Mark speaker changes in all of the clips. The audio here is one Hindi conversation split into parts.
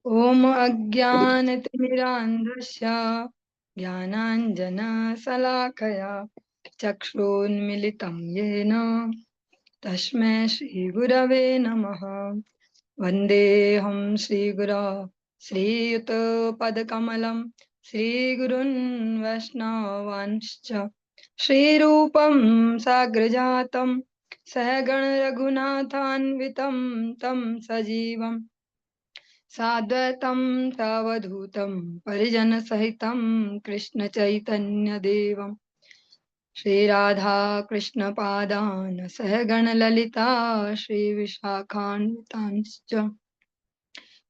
Speaker 1: ओम अज्ञानतिमिरान्धस्य ज्ञानाञ्जनशलाकया चक्षुन्मिलितं येन तस्मै श्रीगुरवे नमः। वन्देऽहं श्रीगुरो श्रीयुतपदकमलं श्रीगुरून् वैष्णवांश्च श्रीरूपं साग्रजातं सहगण रघुनाथान्वितं तं सजीवम् साद्वैतं सावधूतं परिजनसहितं कृष्णचैतन्यदेवं श्रीराधा कृष्णपादान् सहगणललिता श्रीविशाखान्वितांश्च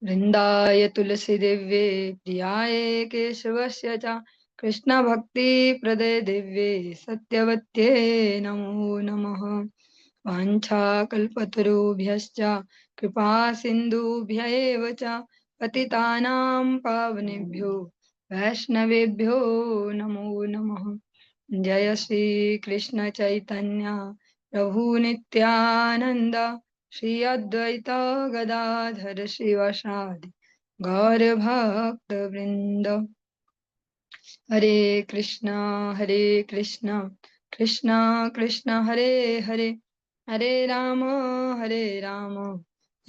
Speaker 1: वृन्दाय तुलसीदेव्ये प्रियाय केशवस्य च कृष्णभक्तिप्रदे दिव्ये सत्यवत्ये नमो नमः। वाञ्छाकल्पतरुभ्यश्च कृपा सिन्धुभ्य एव च पतितानां पावनेभ्यो वैष्णवेभ्यो नमो नमः। जय श्री कृष्ण चैतन्य प्रभु नित्यानंद श्री अद्वैत गदाधर शिवासादि गौर भक्त वृंद। हरे कृष्णा कृष्णा कृष्णा हरे हरे, हरे राम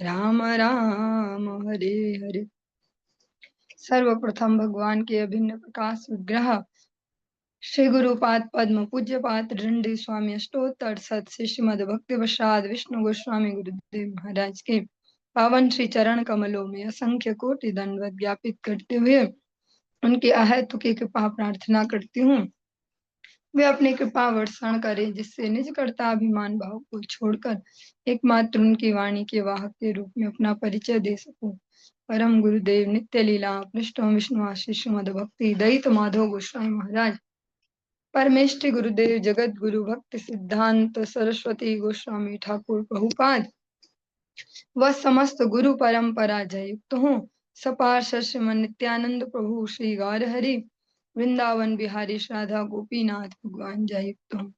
Speaker 1: राम राम हरे हरे। सर्वप्रथम भगवान के अभिन्न प्रकाश विग्रह श्री गुरुपाद पद्म पूज्यपाद दंडी स्वामी अष्टोत्तर सत श्री श्रीमद भक्ति प्रसाद विष्णु गोस्वामी गुरुदेव महाराज के पावन श्री चरण कमलों में असंख्य कोटि दंडवत ज्ञापित करते हुए उनकी अहेतु की कृपा प्रार्थना करती हूँ। वे अपनी कृपा वर्षण करें जिससे निज कर्ताभिमान भाव को छोड़कर एकमात्र उनकी वाणी के वाहक के रूप में अपना परिचय दे सकूं। परम गुरुदेव नित्य लीला पृष्ठ विष्णु आशीष श्रीमद भक्ति दयित माधव गोस्वामी महाराज, परमेष्टि गुरुदेव जगत गुरु भक्ति सिद्धांत सरस्वती गोस्वामी ठाकुर प्रभुपाद व समस्त गुरु परंपरा जय युक्त हूँ। सपार्षद श्रीमन नित्यानंद प्रभु श्री गौर हरि वृंदावन बिहारी श्राधा गोपीनाथ भगवान जय युक्त हूँ।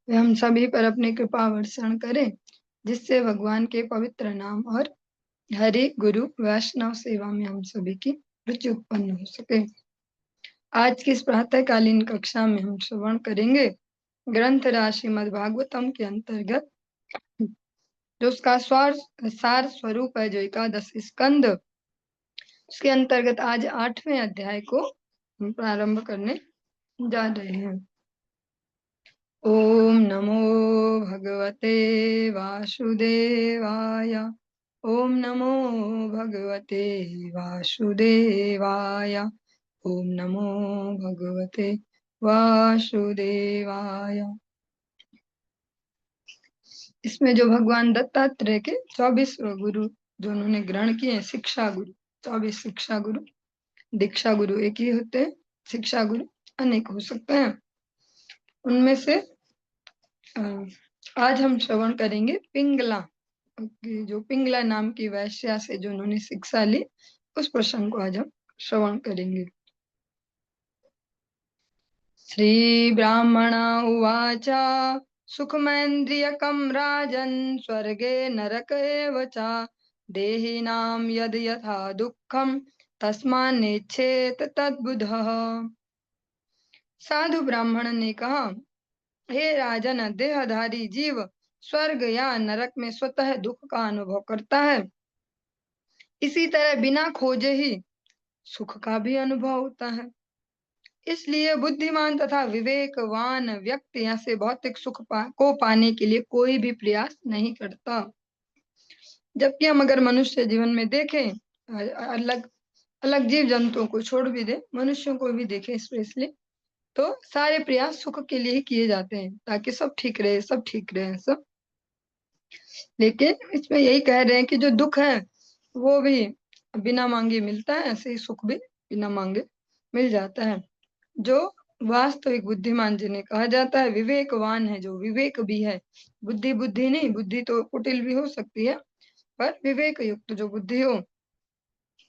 Speaker 1: वे हम सभी पर अपनी कृपा वर्षण करें जिससे भगवान के पवित्र नाम और हरि गुरु वैष्णव सेवा में हम सभी की रुचि उत्पन्न हो सके। आज की इस प्रातःकालीन कक्षा में हम श्रवण करेंगे ग्रंथ राज श्रीमद् भागवतम के अंतर्गत जो उसका सार स्वरूप है, जो एकादश स्कंद, उसके अंतर्गत आज 8वें अध्याय को हम प्रारंभ करने जा रहे हैं। ओम नमो भगवते वासुदेवाय, ओम नमो भगवते वासुदेवाय, ओम नमो भगवते वासुदेवाय। इसमें जो भगवान दत्तात्रेय के 24 गुरु जो उन्होंने ग्रहण किए, शिक्षा गुरु, 24 शिक्षा गुरु, दीक्षा गुरु एक ही होते हैं, शिक्षा गुरु अनेक हो सकते हैं। उनमें से आज हम श्रवण करेंगे पिंगला, जो पिंगला नाम की वैश्या से जो उन्होंने शिक्षा ली, उस प्रसंग को आज हम श्रवण करेंगे। श्री ब्राह्मण उवाच सुखमेन्द्रियकं राजन् स्वर्गे नरक एव च देहिनां यद् यथा दुःखं तस्मान्नेच्छेत तद्बुधः। साधु ब्राह्मण ने कहा, हे राजन, देहधारी जीव स्वर्ग या नरक में स्वतः दुख का अनुभव करता है, इसी तरह बिना खोजे ही सुख का भी अनुभव होता है। इसलिए बुद्धिमान तथा विवेकवान व्यक्ति ऐसे भौतिक सुख को पाने के लिए कोई भी प्रयास नहीं करता। जबकि हम अगर मनुष्य जीवन में देखें, अलग अलग जीव जंतुओं को छोड़ भी दे, मनुष्यों को भी देखें स्पेशली, तो सारे प्रयास सुख के लिए ही किए जाते हैं ताकि सब ठीक रहे, सब ठीक रहे सब। लेकिन इसमें यही कह रहे हैं कि जो दुख है वो भी बिना मांगे मिलता है, ऐसे ही सुख भी बिना मांगे मिल जाता है। जो वास्तविक बुद्धिमान जिन्हें कहा जाता है, विवेकवान है, जो विवेक भी है, बुद्धि बुद्धि नहीं, बुद्धि तो कुटिल भी हो सकती है, पर विवेक युक्त जो बुद्धि हो,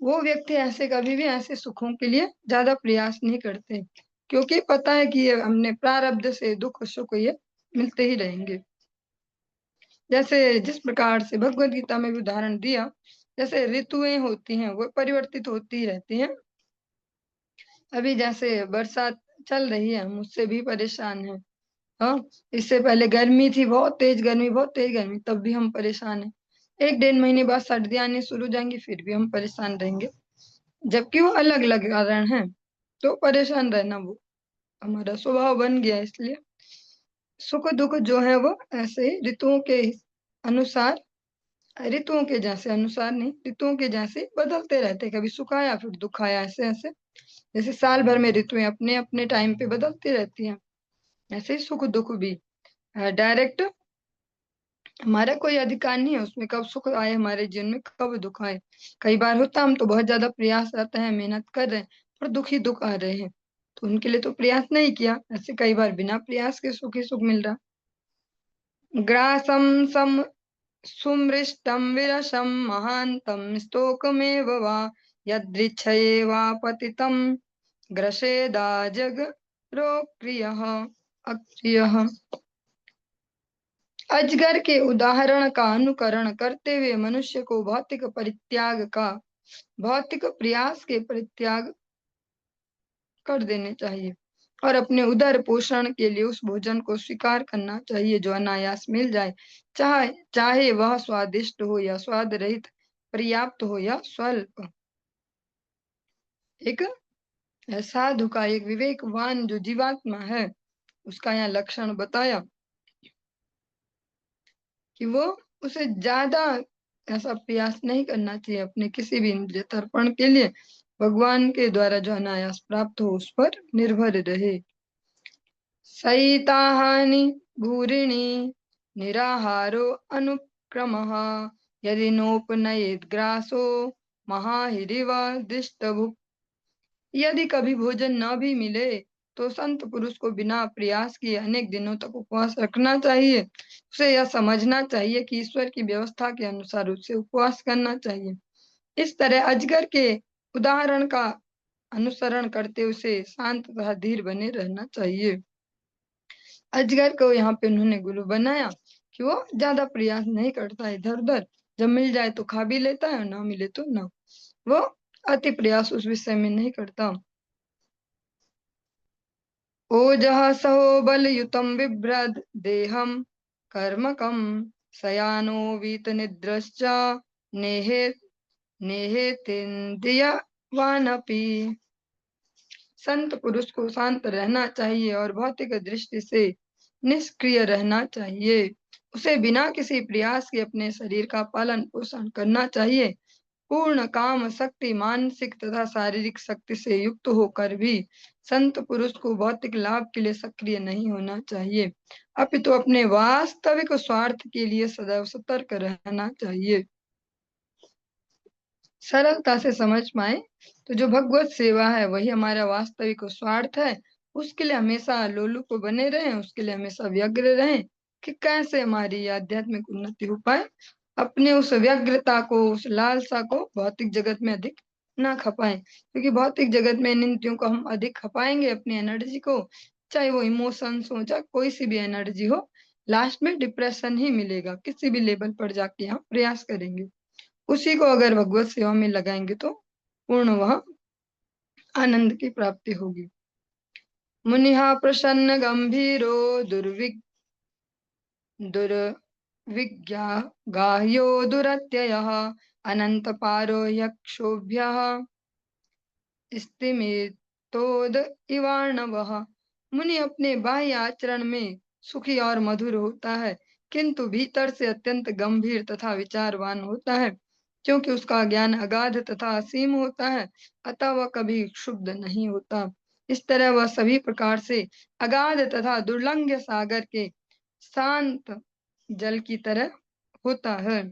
Speaker 1: वो व्यक्ति ऐसे कभी भी ऐसे सुखों के लिए ज्यादा प्रयास नहीं करते, क्योंकि पता है कि ये हमने प्रारब्ध से दुख सुख ये मिलते ही रहेंगे। जैसे जिस प्रकार से भगवत गीता में भी उदाहरण दिया जैसे ऋतुएं होती हैं वो परिवर्तित होती ही रहती हैं। अभी जैसे बरसात चल रही है, हम उससे भी परेशान हैं। हाँ, इससे पहले गर्मी थी, बहुत तेज गर्मी, बहुत तेज गर्मी, तब भी हम परेशान हैं। 1-1.5 महीने बाद सर्दियां आनी शुरू हो जाएंगी, फिर भी हम परेशान रहेंगे, जबकि वो अलग अलग कारण है। तो परेशान रहना वो हमारा स्वभाव बन गया है, इसलिए सुख दुख जो है वो ऐसे ही ऋतुओं के अनुसार, ऋतुओं के जैसे अनुसार नहीं, ऋतुओं के जैसे बदलते रहते हैं। कभी सुख आया फिर दुख आया, ऐसे ऐसे। जैसे साल भर में ऋतुएं अपने अपने टाइम पे बदलती रहती हैं, ऐसे ही सुख दुख भी डायरेक्ट हमारा कोई अधिकार नहीं है उसमें, कब सुख आए हमारे जीवन में, कब दुख आए। कई बार होता हम तो बहुत ज्यादा प्रयासरत हैं, मेहनत कर रहे हैं, पर दुखी दुख आ रहे हैं, तो उनके लिए तो प्रयास नहीं किया। ऐसे कई बार बिना प्रयास के सुख ही सुख मिल रहा। ग्रासम सम सुमृष्टं विरसं महान्तं स्तोकमेव वा यदृच्छये वा पतितं ग्रसेदा जगरोक्रियः अक्रियः। अजगर के उदाहरण का अनुकरण करते हुए मनुष्य को भौतिक प्रयास के परित्याग कर देने चाहिए और अपने उदर पोषण के लिए उस भोजन को स्वीकार करना चाहिए जो अनायास मिल जाए, चाहे चाहे वह स्वादिष्ट हो या स्वाद रहित, पर्याप्त हो या स्वल्प। एक साधु का, एक विवेकवान जो जीवात्मा है, उसका यहाँ लक्षण बताया कि वो उसे ज्यादा ऐसा प्रयास नहीं करना चाहिए अपने किसी भी इंद्रिय तर्पण के लिए, भगवान के द्वारा जो अनायास प्राप्त हो उस पर निर्भर रहे। सैताहानि भूरिणि निराहारो अनुक्रमः यदि नोपनयेत् ग्रासो महाहिरिव दिष्टभुक्। यदि कभी भोजन न भी मिले तो संत पुरुष को बिना प्रयास किए अनेक दिनों तक उपवास रखना चाहिए। उसे यह समझना चाहिए कि ईश्वर की व्यवस्था के अनुसार उसे उपवास करना चाहिए। इस तरह अजगर के उदाहरण का अनुसरण करते उसे शांत तथा धीर बने रहना चाहिए। अजगर को यहाँ पे उन्होंने गुरु बनाया कि वो ज्यादा प्रयास नहीं करता इधर उधर, जब मिल जाए तो खा भी लेता है, ना मिले तो ना। वो अति प्रयास उस विषय में नहीं करता। ओजः सहो बलयुतं बिभ्रद् देहं कर्मकं शयानो वीतनिद्रश्च नेहे नेहेतेन्द्रियवानपि। संत पुरुष को शांत रहना चाहिए और भौतिक दृष्टि से निष्क्रिय रहना चाहिए। उसे बिना किसी प्रयास के अपने शरीर का पालन पोषण करना चाहिए। पूर्ण काम शक्ति, मानसिक तथा शारीरिक शक्ति से युक्त होकर भी संत पुरुष को भौतिक लाभ के लिए सक्रिय नहीं होना चाहिए, अपितु अपने वास्तविक स्वार्थ के लिए सदैव सतर्क रहना चाहिए। सरलता से समझ पाए तो जो भगवत सेवा है वही हमारा वास्तविक स्वार्थ है। उसके लिए हमेशा लोलुप बने रहें, उसके लिए हमेशा व्यग्र रहें कि कैसे हमारी आध्यात्मिक उन्नति हो पाए। अपने उस व्यग्रता को, उस लालसा को भौतिक जगत में अधिक ना खपाएं, क्योंकि भौतिक जगत में इन इंद्रियों को हम अधिक खपाएंगे, अपनी एनर्जी को, चाहे वो इमोशंस हो, चाहे कोई सी भी एनर्जी हो, लास्ट में डिप्रेशन ही मिलेगा। किसी भी लेवल पर जाके हम प्रयास करेंगे, उसी को अगर भगवत सेवा में लगाएंगे तो पूर्ण वह आनंद की प्राप्ति होगी। मुनिहा प्रसन्न गंभीरो दुर्विज्ञा गाह्यो दुरत्ययः अनंत पारो यक्षोभ्यः स्तिमितोद इवार्णवः। मुनि अपने बाह्य आचरण में सुखी और मधुर होता है, किंतु भीतर से अत्यंत गंभीर तथा विचारवान होता है, क्योंकि उसका ज्ञान अगाध तथा असीम होता है, अतः वह कभी क्षुब्ध नहीं होता। इस तरह वह सभी प्रकार से अगाध तथा दुर्लंघ्य सागर के शांत जल की तरह होता है।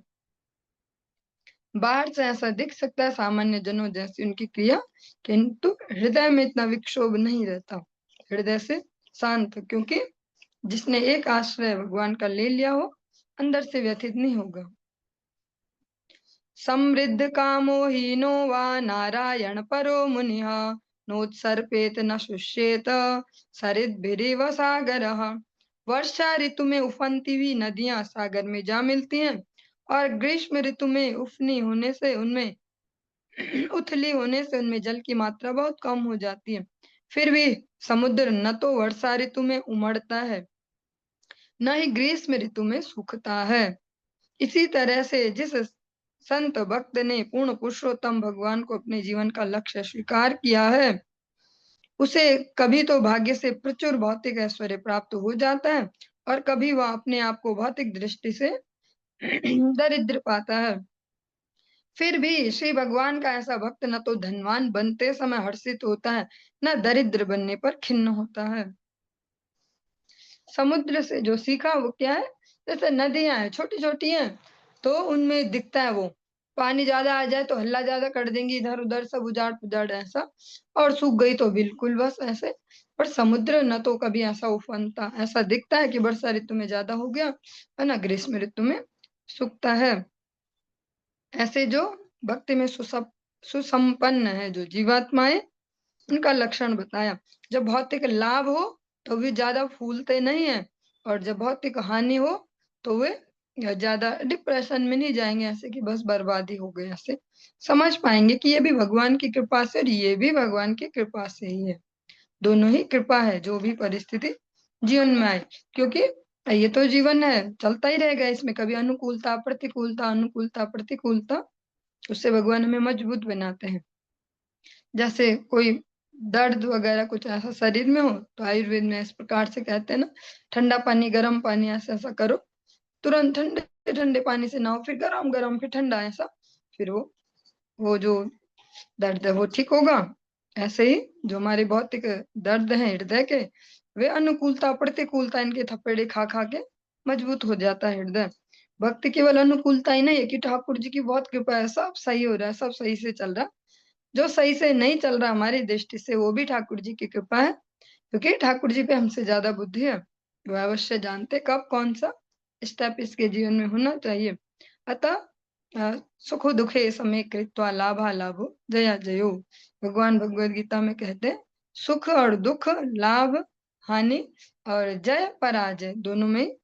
Speaker 1: बाहर से ऐसा दिख सकता है सामान्य जनों जैसी उनकी क्रिया, किंतु हृदय में इतना विक्षोभ नहीं रहता, हृदय से शांत, क्योंकि जिसने एक आश्रय भगवान का ले लिया हो अंदर से व्यथित नहीं होगा। समृद्ध कामो हीनो वा नारायण परो मुनिः नोत्सर्पेत न शुष्येत सरिद्भिरिव सागरः। वर्षा ऋतु में उफनती हुई नदियां सागर में जा मिलती हैं और ग्रीष्म ऋतु में उफनी होने से उनमें उथली होने से उनमें जल की मात्रा बहुत कम हो जाती है। फिर भी समुद्र न तो वर्षा ऋतु में उमड़ता है, न ही ग्रीष्म ऋतु में सूखता है। इसी तरह से जिस संत भक्त ने पूर्ण पुरुषोत्तम भगवान को अपने जीवन का लक्ष्य स्वीकार किया है, उसे कभी तो भाग्य से प्रचुर भौतिक ऐश्वर्य प्राप्त हो जाता है और कभी वह अपने आप को भौतिक दृष्टि से दरिद्र पाता है। फिर भी श्री भगवान का ऐसा भक्त न तो धनवान बनते समय हर्षित होता है, न दरिद्र बनने पर खिन्न होता है। समुद्र से जो सीखा वो क्या है, जैसे नदियां हैं छोटी छोटी हैं, तो उनमें दिखता है वो पानी ज्यादा आ जाए तो हल्ला ज्यादा कर देंगी, इधर उधर सब उजाड़ पुजाड़ ऐसा, और सूख गई तो बिल्कुल बस ऐसे। पर समुद्र न तो कभी ऐसा उफनता, ऐसा दिखता है कि वर्षा ऋतु में ज्यादा हो गया और न ग्रीष्म ऋतु में सूखता है। ऐसे जो भक्ति में सुसंपन्न है जो जीवात्माएं, उनका लक्षण बताया। जब भौतिक लाभ हो तो वे ज्यादा फूलते नहीं है, और जब भौतिक हानि हो तो वे ज्यादा डिप्रेशन में नहीं जाएंगे, ऐसे कि बस बर्बादी हो गई। ऐसे समझ पाएंगे कि ये भी भगवान की कृपा से और ये भी भगवान की कृपा से ही है। दोनों ही कृपा है, जो भी परिस्थिति जीवन में आए, क्योंकि ये तो जीवन है, चलता ही रहेगा, इसमें कभी अनुकूलता प्रतिकूलता अनुकूलता प्रतिकूलता, उससे भगवान हमें मजबूत बनाते हैं। जैसे कोई दर्द वगैरह कुछ ऐसा शरीर में हो तो आयुर्वेद में इस प्रकार से कहते हैं ना, ठंडा पानी गर्म पानी ऐसा ऐसा करो, तुरंत ठंडे ठंडे पानी से नहाओ, फिर गरम गरम फिर ठंडा ऐसा, फिर वो जो दर्द है वो ठीक होगा। ऐसे ही जो हमारे भौतिक दर्द है हृदय के, वे अनुकूलता प्रतिकूलता इनके थपेड़े खा खा के मजबूत हो जाता है हृदय। भक्ति केवल अनुकूलता ही नहीं है कि ठाकुर जी की बहुत कृपा है, सब सही हो रहा है, सब सही से चल रहा है। जो सही से नहीं चल रहा हमारी दृष्टि से, वो भी ठाकुर जी की कृपा है, क्योंकि ठाकुर जी पे हमसे ज्यादा बुद्धि है। वो अवश्य जानते कब कौन सा स्टेप इसके जीवन में होना चाहिए। अतः सुख दुखे समय कृत्वा लाभा लाभो जया जयो। भगवान भगवद गीता में कहते हैं, सुख और दुख, लाभ हानि और जय पराजय दोनों में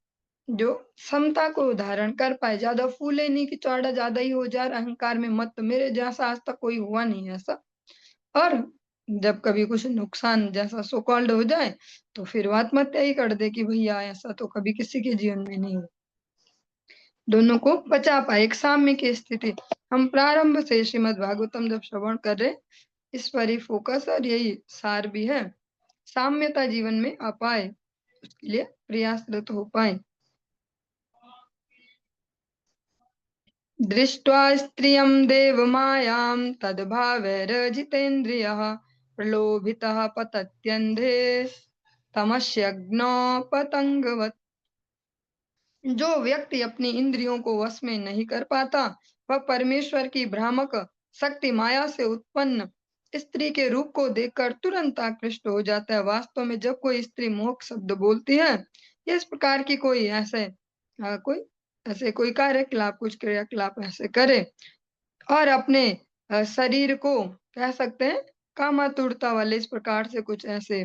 Speaker 1: जो समता को धारण कर पाए, ज्यादा फूले नहीं कि चौड़ा ज्यादा ही हो जाए, अहंकार में मत, मेरे जैसा आज तक कोई हुआ नहीं ऐसा। और जब कभी कुछ नुकसान जैसा सो कॉल्ड हो जाए तो फिर वो आत्महत्या ही कर दे कि भैया ऐसा तो कभी किसी के जीवन में नहीं हो। दोनों को बचा पाए, एक साम्य की स्थिति। हम प्रारंभ से श्रीमद् भागवतम जब श्रवण कर रहे, इस पर ही फोकस, और यही सार भी है। साम्यता जीवन में आ पाए, उसके लिए प्रयासरत हो पाए। दृष्ट्वा स्त्रियं देवमायां तद्भावैर्जितेन्द्रियः प्रलोभितः पतत्यन्धे तमस्यग्नौ पतंगवत्। जो व्यक्ति अपनी इंद्रियों को वश में नहीं कर पाता, वह परमेश्वर की भ्रामक शक्ति माया से उत्पन्न स्त्री के रूप को देखकर तुरंत आकृष्ट हो जाता है। वास्तव में जब कोई स्त्री मोहक शब्द बोलती है, इस प्रकार की कोई कार्यकलाप, कुछ क्रियाकलाप ऐसे करे, और अपने शरीर को कह सकते हैं कामातुरता वाले इस प्रकार से कुछ ऐसे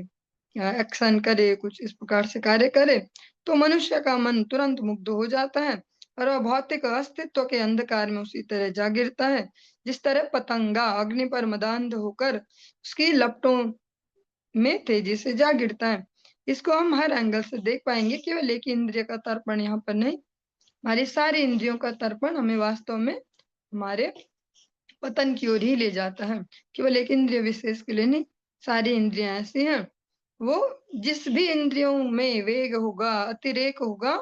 Speaker 1: एक्शन करे, कुछ इस प्रकार से कार्य करे, तो मनुष्य का मन तुरंत मुग्ध हो जाता है और वह भौतिक अस्तित्व के अंधकार में उसी तरह जा गिरता है, जिस तरह पतंगा अग्नि पर मदांध होकर उसकी लपटों में तेजी से जा गिरता है। इसको हम हर एंगल से देख पाएंगे, केवल एक ही इंद्रिय का तर्पण यहाँ पर नहीं, हमारी सारी इंद्रियों का तर्पण हमें वास्तव में हमारे पतन की ओर ही ले जाता है। केवल एक इंद्रिय विशेष के लिए नहीं, सारी इंद्रियां ऐसी हैं, वो जिस भी इंद्रियों में वेग होगा, अतिरेक होगा,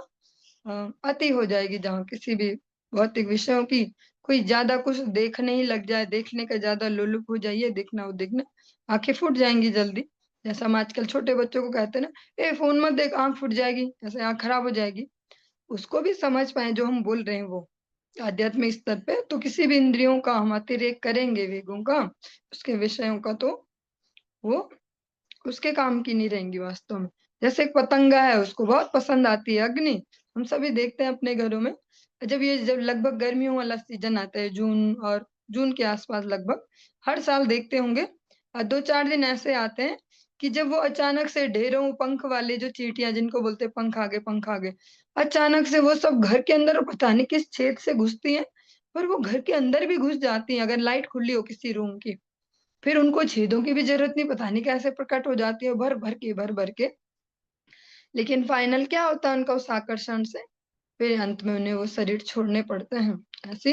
Speaker 1: अति हो जाएगी, जहाँ किसी भी भौतिक विषयों की कोई ज्यादा कुछ देखने ही लग जाए, देखने का ज्यादा लोलुप हो जाइए, देखना वो देखना, आंखें फूट जाएंगी जल्दी। जैसा हम आजकल छोटे बच्चों को कहते हैं ना, ए फोन मत देख आंख फूट जाएगी, ऐसे आंख खराब हो जाएगी। उसको भी समझ पाए जो हम बोल रहे हैं वो आध्यात्मिक स्तर पे, तो किसी भी इंद्रियों का हम अतिरेक करेंगे वेगों का, उसके विषयों का, तो वो उसके काम की नहीं रहेंगी वास्तव में। जैसे एक पतंगा है, उसको बहुत पसंद आती है अग्नि, हम सभी देखते हैं अपने घरों में। जब लगभग गर्मियों वाला सीजन आता है, जून और जून के आसपास लगभग हर साल देखते होंगे, 2-4 दिन ऐसे आते हैं कि जब वो अचानक से ढेरों पंख वाले जो चींटियां, जिनको बोलते हैं पंख आगे पंख आगे, अचानक से वो सब घर के अंदर पता नहीं किस छेद से घुसती हैं, पर वो घर के अंदर भी घुस जाती हैं अगर लाइट खुली हो किसी रूम की। फिर उनको छेदों की भी जरूरत नहीं, पता नहीं कैसे प्रकट हो जाती है भर भर के। लेकिन फाइनल क्या होता है उनका उस आकर्षण से, फिर अंत में उन्हें वो शरीर छोड़ने पड़ते हैं। ऐसे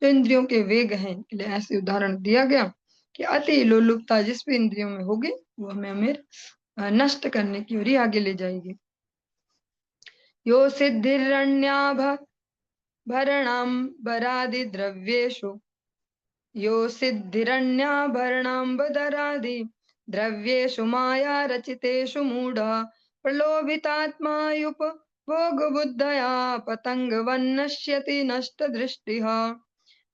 Speaker 1: जो इंद्रियों के वेग हैं, इनके लिए ऐसे उदाहरण दिया गया कि अति लोलुपता जिस भी इंद्रियों में होगी वो हमें नष्ट करने की ओर ही आगे ले जाएगी। यो सिद्धिरण्याभ भरणाम बरादि द्रव्येषु, यो सिद्धिरण्याभरणाम्बदरादि द्रव्येषु माया रचितेषु मूढः प्रलोभितात्मायुपभोगबुद्धया पतंगवन्नश्यति नष्टदृष्टिः।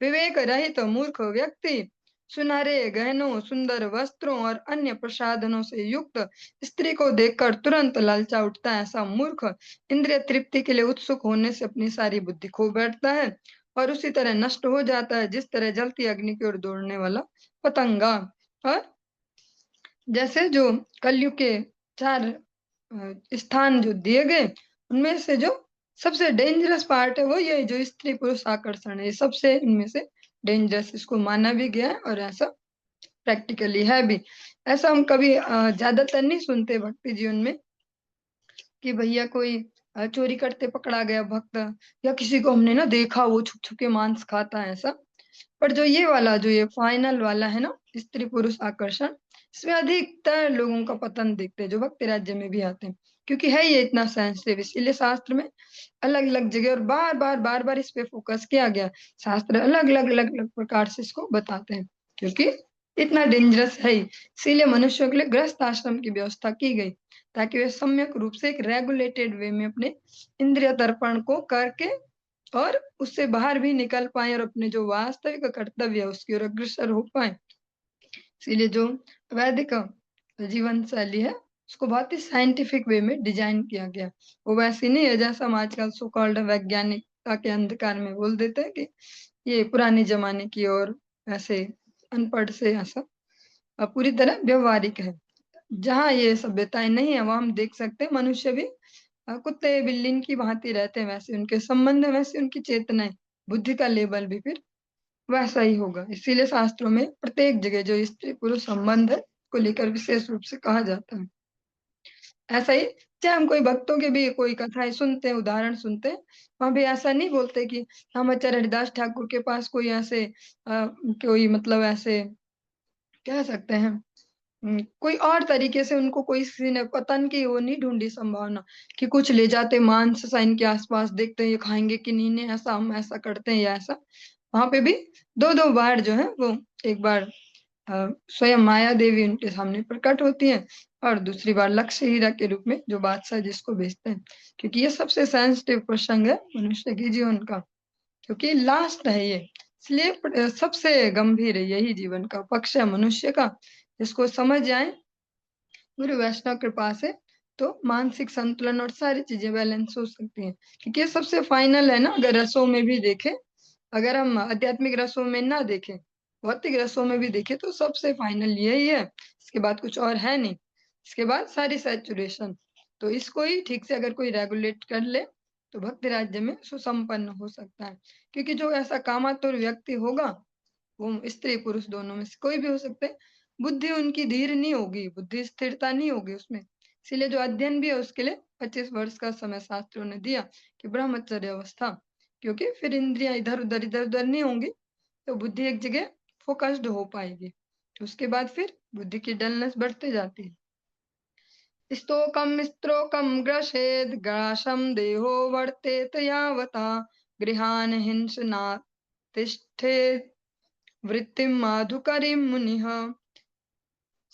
Speaker 1: विवेक रहित मूर्ख व्यक्ति सुनहरे गहनों, सुंदर वस्त्रों और अन्य प्रसाधनों से युक्त स्त्री को देखकर तुरंत लालचा उठता है। ऐसा मूर्ख इंद्रिय तृप्ति के लिए उत्सुक होने से अपनी सारी बुद्धि खो बैठता है और उसी तरह नष्ट हो जाता है जिस तरह जलती अग्नि की ओर दौड़ने वाला पतंगा। और जैसे जो कलयुग के 4 स्थान जो दिए गए, उनमें से जो सबसे डेंजरस पार्ट है वो ये जो स्त्री पुरुष आकर्षण है, सबसे इनमें से डेंजरस इसको माना भी गया है और ऐसा प्रैक्टिकली है भी। ऐसा हम कभी ज्यादातर नहीं सुनते भक्ति जीवन में कि भैया कोई चोरी करते पकड़ा गया भक्त, या किसी को हमने ना देखा वो छुप छुप के मांस खाता है, ऐसा। पर जो ये वाला जो ये फाइनल वाला है ना, स्त्री पुरुष आकर्षण, इसमें अधिकतर लोगों का पतन देखते हैं जो भक्ति राज्य में भी आते हैं, क्योंकि है ये इतना सेंसिटिव। इसीलिए शास्त्र में अलग अलग जगह और बार बार इस पे फोकस किया गया। शास्त्र अलग अलग प्रकार से इसको बताते हैं, क्योंकि इतना डेंजरस है ही। इसीलिए मनुष्यों के लिए गृहस्थ आश्रम की व्यवस्था की गई, ताकि वे सम्यक रूप से एक रेगुलेटेड वे में अपने इंद्रिय तर्पण को करके और उससे बाहर भी निकल पाए और अपने जो वास्तविक कर्तव्य है उसकी ओर अग्रसर हो पाए। इसीलिए जो वैदिक जीवन शैली है उसको बहुत ही साइंटिफिक वे में डिजाइन किया गया। वो वैसी नहीं है जैसा हम आजकल सो कॉल्ड वैज्ञानिकता के अंधकार में बोल देते हैं कि ये पुराने जमाने की और ऐसे अनपढ़ से ऐसा पूरी तरह व्यवहारिक है। जहाँ ये सभ्यताएं नहीं है वहां हम देख सकते हैं मनुष्य भी कुत्ते बिल्ली की भांति रहते हैं, वैसे उनके संबंध, वैसे उनकी चेतनाएं, बुद्धि का लेवल भी फिर वैसा ही होगा। इसीलिए शास्त्रों में प्रत्येक जगह जो स्त्री पुरुष संबंध है को लेकर विशेष रूप से कहा जाता है। ऐसा ही चाहे हम कोई भक्तों के भी कोई कथाएं सुनते हैं, उदाहरण सुनते हैं, वहां भी ऐसा नहीं बोलते कि हम आचार्य हरिदास ठाकुर के पास कोई ऐसे कोई मतलब ऐसे कह सकते हैं कोई और तरीके से उनको कोई किसी ने पतन की वो नहीं ढूंढी संभावना कि कुछ ले जाते मांस साइन के आसपास, देखते हैं ये खाएंगे कि नहीं, नहीं ऐसा हम ऐसा करते हैं या ऐसा। वहां पे भी दो दो बार जो है वो एक बार स्वयं माया देवी उनके सामने प्रकट होती है और दूसरी बार लक्ष्य हीरा के रूप में जो बादशाह जिसको भेजते हैं, क्योंकि ये सबसे सेंसिटिव प्रसंग है मनुष्य के जीवन का, क्योंकि लास्ट है ये। इसलिए सबसे गंभीर है यही जीवन का पक्ष है मनुष्य का, जिसको समझ जाए गुरु वैष्णव कृपा से तो मानसिक संतुलन और सारी चीजें बैलेंस हो सकती हैं। क्योंकि ये सबसे फाइनल है ना, अगर रसों में भी देखें, अगर हम आध्यात्मिक रसों में ना देखें, भौतिक रसों में भी देखें तो सबसे फाइनल यही है, इसके बाद कुछ और है नहीं। इसके बाद सारी सैचुरेशन, तो इसको ही ठीक से अगर कोई रेगुलेट कर ले तो भक्ति राज्य में सुसंपन्न हो सकता है। क्योंकि जो ऐसा कामातुर व्यक्ति होगा वो स्त्री पुरुष दोनों में से कोई भी हो सकते हैं, बुद्धि उनकी धीर नहीं होगी, बुद्धि स्थिरता नहीं होगी उसमें। इसीलिए जो अध्ययन भी है उसके लिए 25 वर्ष का समय शास्त्रों ने दिया कि ब्रह्मचर्य अवस्था, क्योंकि फिर इंद्रियां इधर उधर नहीं होंगी तो बुद्धि एक जगह फोकस्ड हो पाएगी। उसके बाद फिर बुद्धि की डलनेस बढ़ते जाती है। स्तोकम स्त्रोकम ग्रसेद ग्रासम देहो वर्तेत यावता गृहान हिंसना तिष्ठेत वृत्तिम माधुकरीम मुनिः।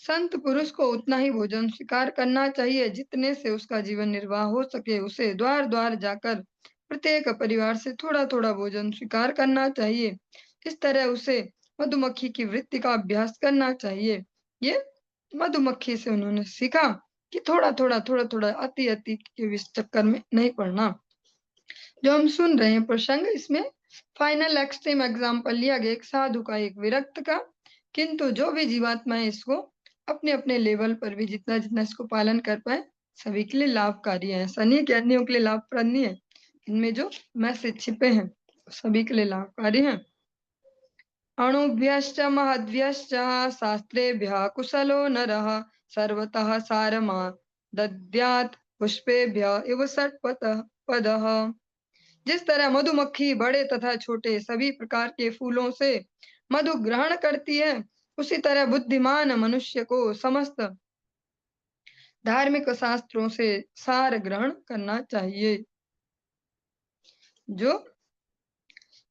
Speaker 1: संत पुरुष को उतना ही भोजन स्वीकार करना चाहिए जितने से उसका जीवन निर्वाह हो सके। उसे द्वार द्वार जाकर प्रत्येक परिवार से थोड़ा थोड़ा भोजन स्वीकार करना चाहिए। इस तरह उसे मधुमक्खी की वृत्ति का अभ्यास करना चाहिए। ये मधुमक्खी से उन्होंने सीखा कि थोड़ा थोड़ा अति अति के इस चक्कर में नहीं पड़ना। जो हम सुन रहे हैं प्रसंग, इसमें फाइनल एक्सट्रीम एग्जाम्पल लिया गया एक साधु का, एक विरक्त का। किंतु जो भी जीवात्मा है इसको अपने अपने लेवल पर भी जितना जितना इसको पालन कर पाए सभी के लिए लाभकारी है। ऐसा नहीं है कि अन्यों के लिए लाभप्रद नहीं है, इनमें जो मैसेज छिपे हैं सभी के लिए लाभकारी हैं। अणुभ्यश्च महद्भ्यश्च शास्त्रेभ्यः कुशलो नरः सर्वतः सारमा दद्यात् पुष्पेभ्य इव षट्पदः पदः। जिस तरह मधुमक्खी बड़े तथा छोटे सभी प्रकार के फूलों से मधु ग्रहण करती है, उसी तरह बुद्धिमान मनुष्य को समस्त धार्मिक शास्त्रों से सार ग्रहण करना चाहिए। जो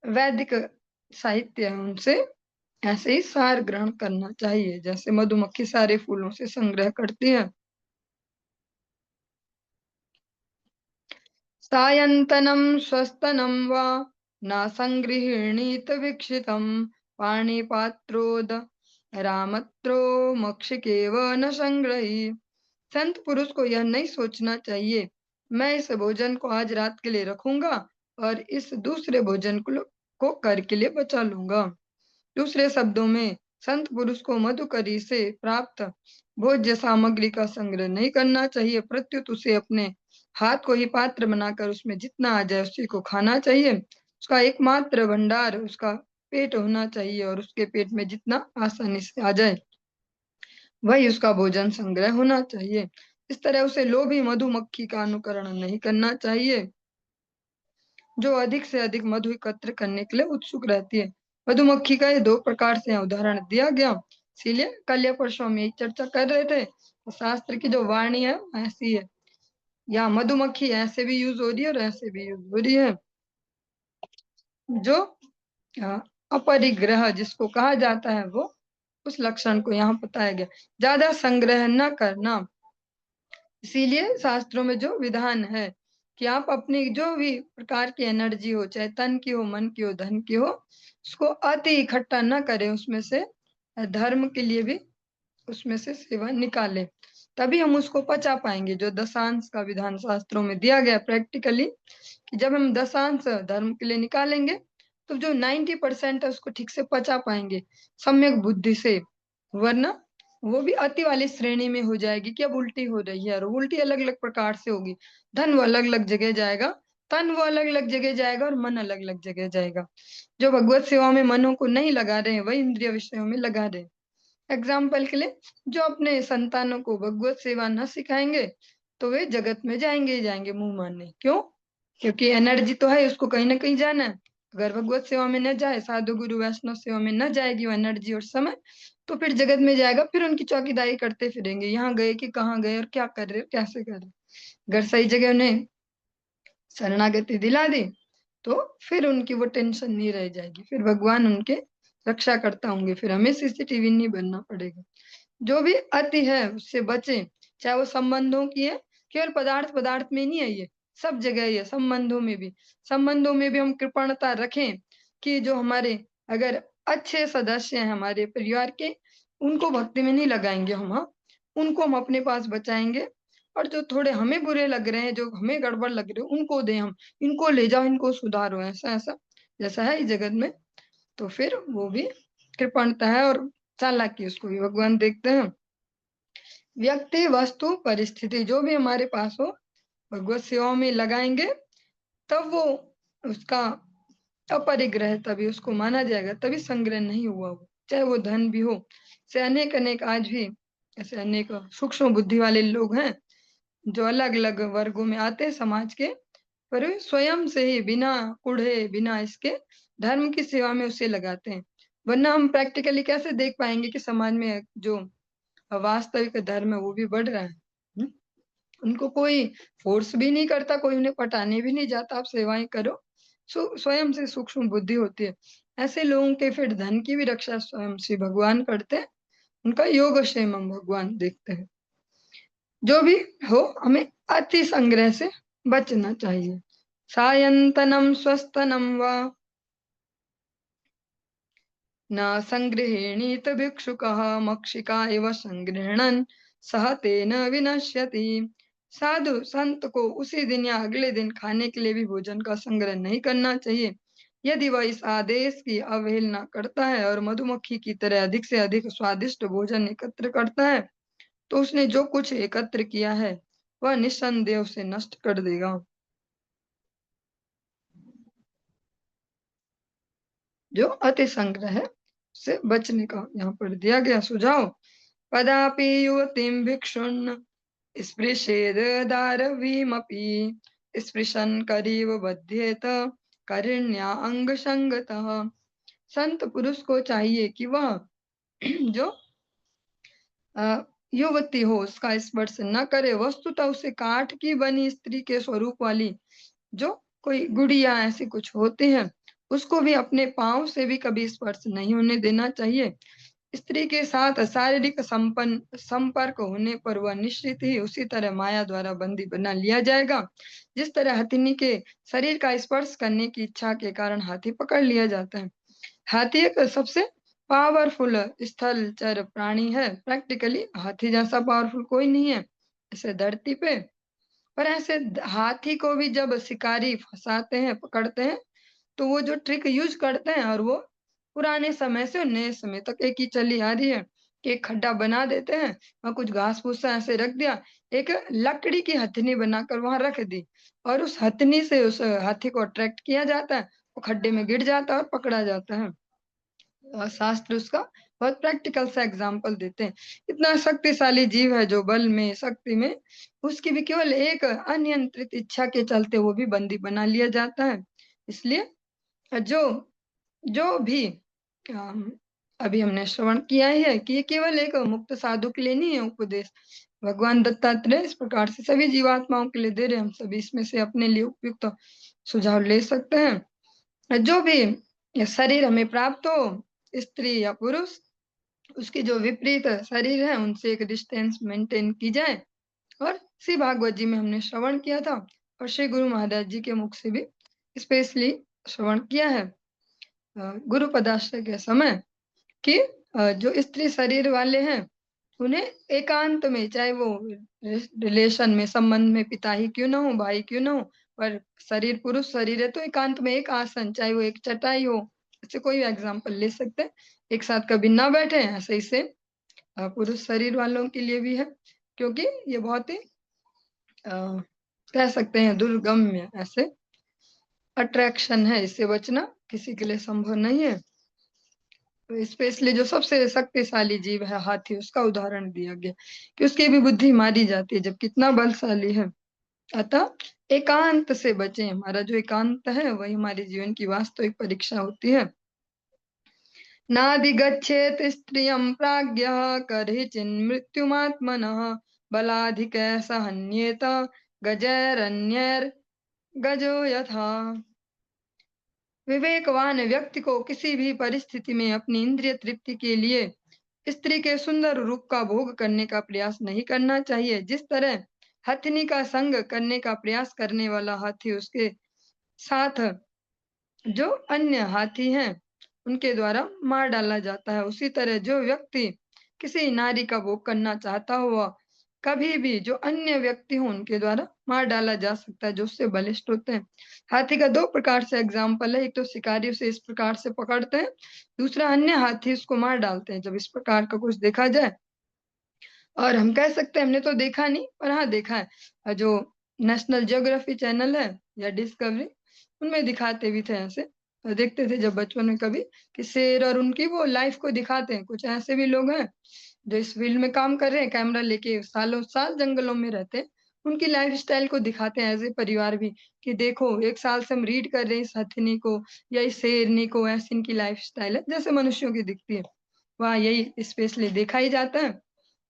Speaker 1: वैदिक साहित्य है उनसे ऐसे ही सार ग्रहण करना चाहिए, जैसे मधुमक्खी सारे फूलों से संग्रह करती है। सायन्तनं स्वस्तनं वा न संगृह्णीत वीक्षितं पाणिपात्रोद रामत्रो मक्षिकेव न संग्रही। संत पुरुष को यह नहीं सोचना चाहिए मैं इस भोजन को आज रात के लिए रखूंगा और इस दूसरे भोजन को कर के लिए बचा लूंगा। दूसरे शब्दों में संत पुरुष को मधुकरी से प्राप्त भोज्य सामग्री का संग्रह नहीं करना चाहिए, प्रत्युत उसे अपने हाथ को ही पात्र बनाकर उसमें जितना आ जाए उसी को खाना चाहिए। उसका एकमात्र भंडार उसका पेट होना चाहिए और उसके पेट में जितना आसानी से आ जाए वही उसका भोजन संग्रह होना चाहिए। इस तरह उसे लोभी मधुमक्खी का अनुकरण नहीं करना चाहिए, जो अधिक से अधिक मधु एकत्र करने के लिए उत्सुक रहती है। मधुमक्खी का ये दो प्रकार से उदाहरण दिया गया, इसीलिए कल या परसों में चर्चा कर रहे थे। तो शास्त्र की जो वाणी है ऐसी है, यहाँ मधुमक्खी ऐसे भी यूज हो रही है और ऐसे भी यूज हो रही है। जो अपरिग्रह जिसको कहा जाता है वो उस लक्षण को यहाँ बताया गया, ज्यादा संग्रह न करना। इसीलिए शास्त्रों में जो विधान है कि आप अपनी जो भी प्रकार की एनर्जी हो, चाहे तन की हो, मन की हो, धन की हो, उसको अति इकट्ठा न करें, उसमें से धर्म के लिए भी उसमें से सेवा निकालें, तभी हम उसको पचा पाएंगे। जो दशांश का विधान शास्त्रों में दिया गया प्रैक्टिकली कि जब हम दशांश धर्म के लिए निकालेंगे तो जो 90% है उसको ठीक से पचा पाएंगे सम्यक बुद्धि से, वरना वो भी अति वाली श्रेणी में हो जाएगी कि अब उल्टी हो रही है, और उल्टी अलग अलग प्रकार से होगी। धन वो अलग अलग जगह जाएगा, तन वो अलग अलग जगह जाएगा और मन अलग अलग जगह जाएगा। जो भगवत सेवा में मनों को नहीं लगा रहे हैं वही इंद्रिय विषयों में लगा रहे हैं। एग्जाम्पल के लिए जो अपने संतानों को भगवत सेवा न सिखाएंगे तो वे जगत में जाएंगे ही जाएंगे मुंह मारने। क्यों? क्योंकि एनर्जी तो है, उसको कहीं ना कहीं जाना है। अगर भगवत सेवा में न जाए, साधु गुरु वैष्णव सेवा में न जाएगी वो एनर्जी और समय, तो फिर जगत में जाएगा, फिर उनकी चौकीदारी करते फिरेंगे, यहाँ गए कि कहाँ गए और क्या कर रहे हो कैसे कर रहे हो। अगर सही जगह उन्हें शरणागति दिला दी तो फिर उनकी वो टेंशन नहीं रह जाएगी, फिर भगवान उनके रक्षा करता होंगे, फिर हमें सीसीटीवी नहीं बनना पड़ेगा। जो भी अति है उससे बचे, चाहे वो संबंधों की है, केवल पदार्थ पदार्थ में नहीं है, ये सब जगह ही है। संबंधों में भी हम कृपणता रखें कि जो हमारे अगर अच्छे सदस्य हैं हमारे परिवार के, उनको भक्ति में नहीं लगाएंगे हम, हाँ उनको हम अपने पास बचाएंगे। और जो थोड़े हमें बुरे लग रहे हैं, जो हमें गड़बड़ लग रहे हैं, उनको दें हम, इनको ले जाओ, इनको सुधारो, ऐसा ऐसा जैसा है इस जगत में, तो फिर वो भी कृपणता है और चालाकी, उसको भी भगवान देखते हैं। व्यक्ति वस्तु परिस्थिति जो भी हमारे पास हो भगवत सेवा में लगाएंगे तब वो उसका अपरिग्रह, तभी उसको माना जाएगा, तभी संग्रह नहीं हुआ वो, चाहे वो धन भी हो। से अनेक अनेक आज भी ऐसे अनेक सूक्ष्म बुद्धि वाले लोग हैं जो अलग अलग वर्गों में आते हैं समाज के, पर वे स्वयं से ही बिना कुढ़े बिना इसके धर्म की सेवा में उसे लगाते हैं। वरना हम प्रैक्टिकली कैसे देख पाएंगे कि समाज में जो वास्तविक धर्म है वो भी बढ़ रहा है। उनको कोई फोर्स भी नहीं करता, कोई उन्हें पटाने भी नहीं जाता आप सेवाएं करो, स्वयं से सूक्ष्म बुद्धि होती है। ऐसे लोगों के फिर धन की भी रक्षा स्वयं से भगवान करते हैं, उनका योग क्षेम भगवान देखते हैं। जो भी हो हमें अति संग्रह से बचना चाहिए। सायंतनम स्वस्थनम वा न संगृहीणीत भिक्षुकः मक्षिका इव संगृह्णन् सह तेन विनश्यति। साधु संत को उसी दिन या अगले दिन खाने के लिए भी भोजन का संग्रह नहीं करना चाहिए। यदि वह इस आदेश की अवहेलना करता है और मधुमक्खी की तरह अधिक से अधिक स्वादिष्ट भोजन एकत्र करता है तो उसने जो कुछ एकत्र किया है वह निस्संदेह उसे नष्ट कर देगा। जो अति संग्रह है से बचने का यहाँ पर दिया गया सुझाव। कदापि युवतीं भिक्षुन् स्पृशेद दारवीमपि स्पृशन् करीव बध्येत करिण्या अंग संगतः। संत पुरुष को चाहिए कि वह जो युवती हो उसका स्पर्श न करे, वस्तुतः उसे काठ की बनी स्त्री के स्वरूप वाली जो कोई गुड़िया ऐसी कुछ होती है उसको भी अपने पांव से भी कभी स्पर्श नहीं होने देना चाहिए। स्त्री के साथ शारीरिक संपर्क होने पर वह निश्चित ही उसी तरह माया द्वारा बंदी बना लिया जाएगा, जिस तरह हथिनी के शरीर का स्पर्श करने की इच्छा के कारण हाथी पकड़ लिया जाता है। हाथी एक सबसे पावरफुल स्थलचर प्राणी है। प्रैक्टिकली हाथी जैसा पावरफुल कोई नहीं है इसे धरती पे। पर ऐसे हाथी को भी जब शिकारी फंसाते हैं, पकड़ते हैं, तो वो जो ट्रिक यूज करते हैं, और वो पुराने समय से नए समय तक एक ही चली आ रही है कि एक खड्डा बना देते हैं, वहां कुछ घास फूस ऐसे रख दिया, एक लकड़ी की हथनी बनाकर वहां रख दी, और उस हथनी से उस हाथी को अट्रैक्ट किया जाता है, वो खड्डे में गिर जाता है और पकड़ा जाता है। शास्त्र उसका बहुत प्रैक्टिकल सा एग्जाम्पल देते हैं। इतना शक्तिशाली जीव है जो बल में, शक्ति में, उसकी भी केवल एक अनियंत्रित इच्छा के चलते वो भी बंदी बना लिया जाता है। इसलिए जो जो भी अभी हमने श्रवण किया ही है कि ये केवल एक मुक्त साधु के लिए नहीं है उपदेश, भगवान दत्तात्रेय इस प्रकार से सभी जीवात्माओं के लिए दे रहे हैं। हम सभी इसमें से अपने लिए उपयुक्त सुझाव ले सकते हैं। जो भी शरीर हमें प्राप्त हो, स्त्री या पुरुष, उसकी जो विपरीत शरीर है उनसे एक डिस्टेंस मेंटेन की जाए। और श्री भागवत जी में हमने श्रवण किया था, और श्री गुरु महाराज जी के मुख से भी स्पेशली श्रवण किया है गुरु पदाश्रय के समय कि जो स्त्री शरीर वाले हैं उन्हें एकांत में, चाहे वो रिलेशन में, संबंध में पिता ही क्यों ना हो, भाई क्यों ना हो, पर शरीर पुरुष शरीर है तो एकांत में एक आसन, चाहे वो एक चटाई हो, इससे कोई एग्जाम्पल ले सकते हैं, एक साथ कभी ना बैठे। ऐसे ही से पुरुष शरीर वालों के लिए भी है, क्योंकि ये बहुत ही कह सकते हैं दुर्गम्य ऐसे अट्रैक्शन है, इससे बचना किसी के लिए संभव नहीं है। तो स्पेशली जो सबसे शक्तिशाली जीव है हाथी, उसका उदाहरण दिया गया कि उसकी भी बुद्धि मारी जाती है जब कितना बलशाली है। अतः एकांत से बचे। हमारा जो एकांत है वही हमारे जीवन की वास्तविक परीक्षा होती है। नाधिगच्छेत स्त्रियं प्राज्ञः कर्हिचिन्मृत्युमात्मनः बलाधिक सहन्येत गजो यथा। विवेकवान व्यक्ति को किसी भी परिस्थिति में अपनी इंद्रिय तृप्ति के लिए स्त्री के सुंदर रूप का भोग करने का प्रयास नहीं करना चाहिए। जिस तरह हथिनी का संग करने का प्रयास करने वाला हाथी उसके साथ जो अन्य हाथी हैं उनके द्वारा मार डाला जाता है, उसी तरह जो व्यक्ति किसी नारी का भोग करना चाहता हो वह कभी भी जो अन्य व्यक्ति हो उनके द्वारा मार डाला जा सकता है जो उससे बलिष्ठ होते हैं। हाथी का दो प्रकार से एग्जाम्पल है, एक तो शिकारी उसे इस प्रकार से पकड़ते हैं, दूसरा अन्य हाथी उसको मार डालते हैं जब इस प्रकार का कुछ देखा जाए। और हम कह सकते हैं, हमने तो देखा नहीं पर हाँ देखा है, जो नेशनल ज्योग्राफी चैनल है या डिस्कवरी, उनमें दिखाते भी थे ऐसे, देखते थे जब बचपन में कभी कि शेर और उनकी वो लाइफ को दिखाते हैं। कुछ ऐसे भी लोग हैं जो इस फील्ड में काम कर रहे हैं, कैमरा लेके सालों साल जंगलों में रहते हैं, उनकी लाइफ स्टाइल को दिखाते हैं एज ए परिवार भी कि देखो 1 साल से हम रीड कर रहे हैं इस हथिनी को या इस शेरनी को, ऐसी इनकी लाइफ स्टाइल है जैसे मनुष्यों की दिखती है। वहाँ यही स्पेशली देखा ही जाता है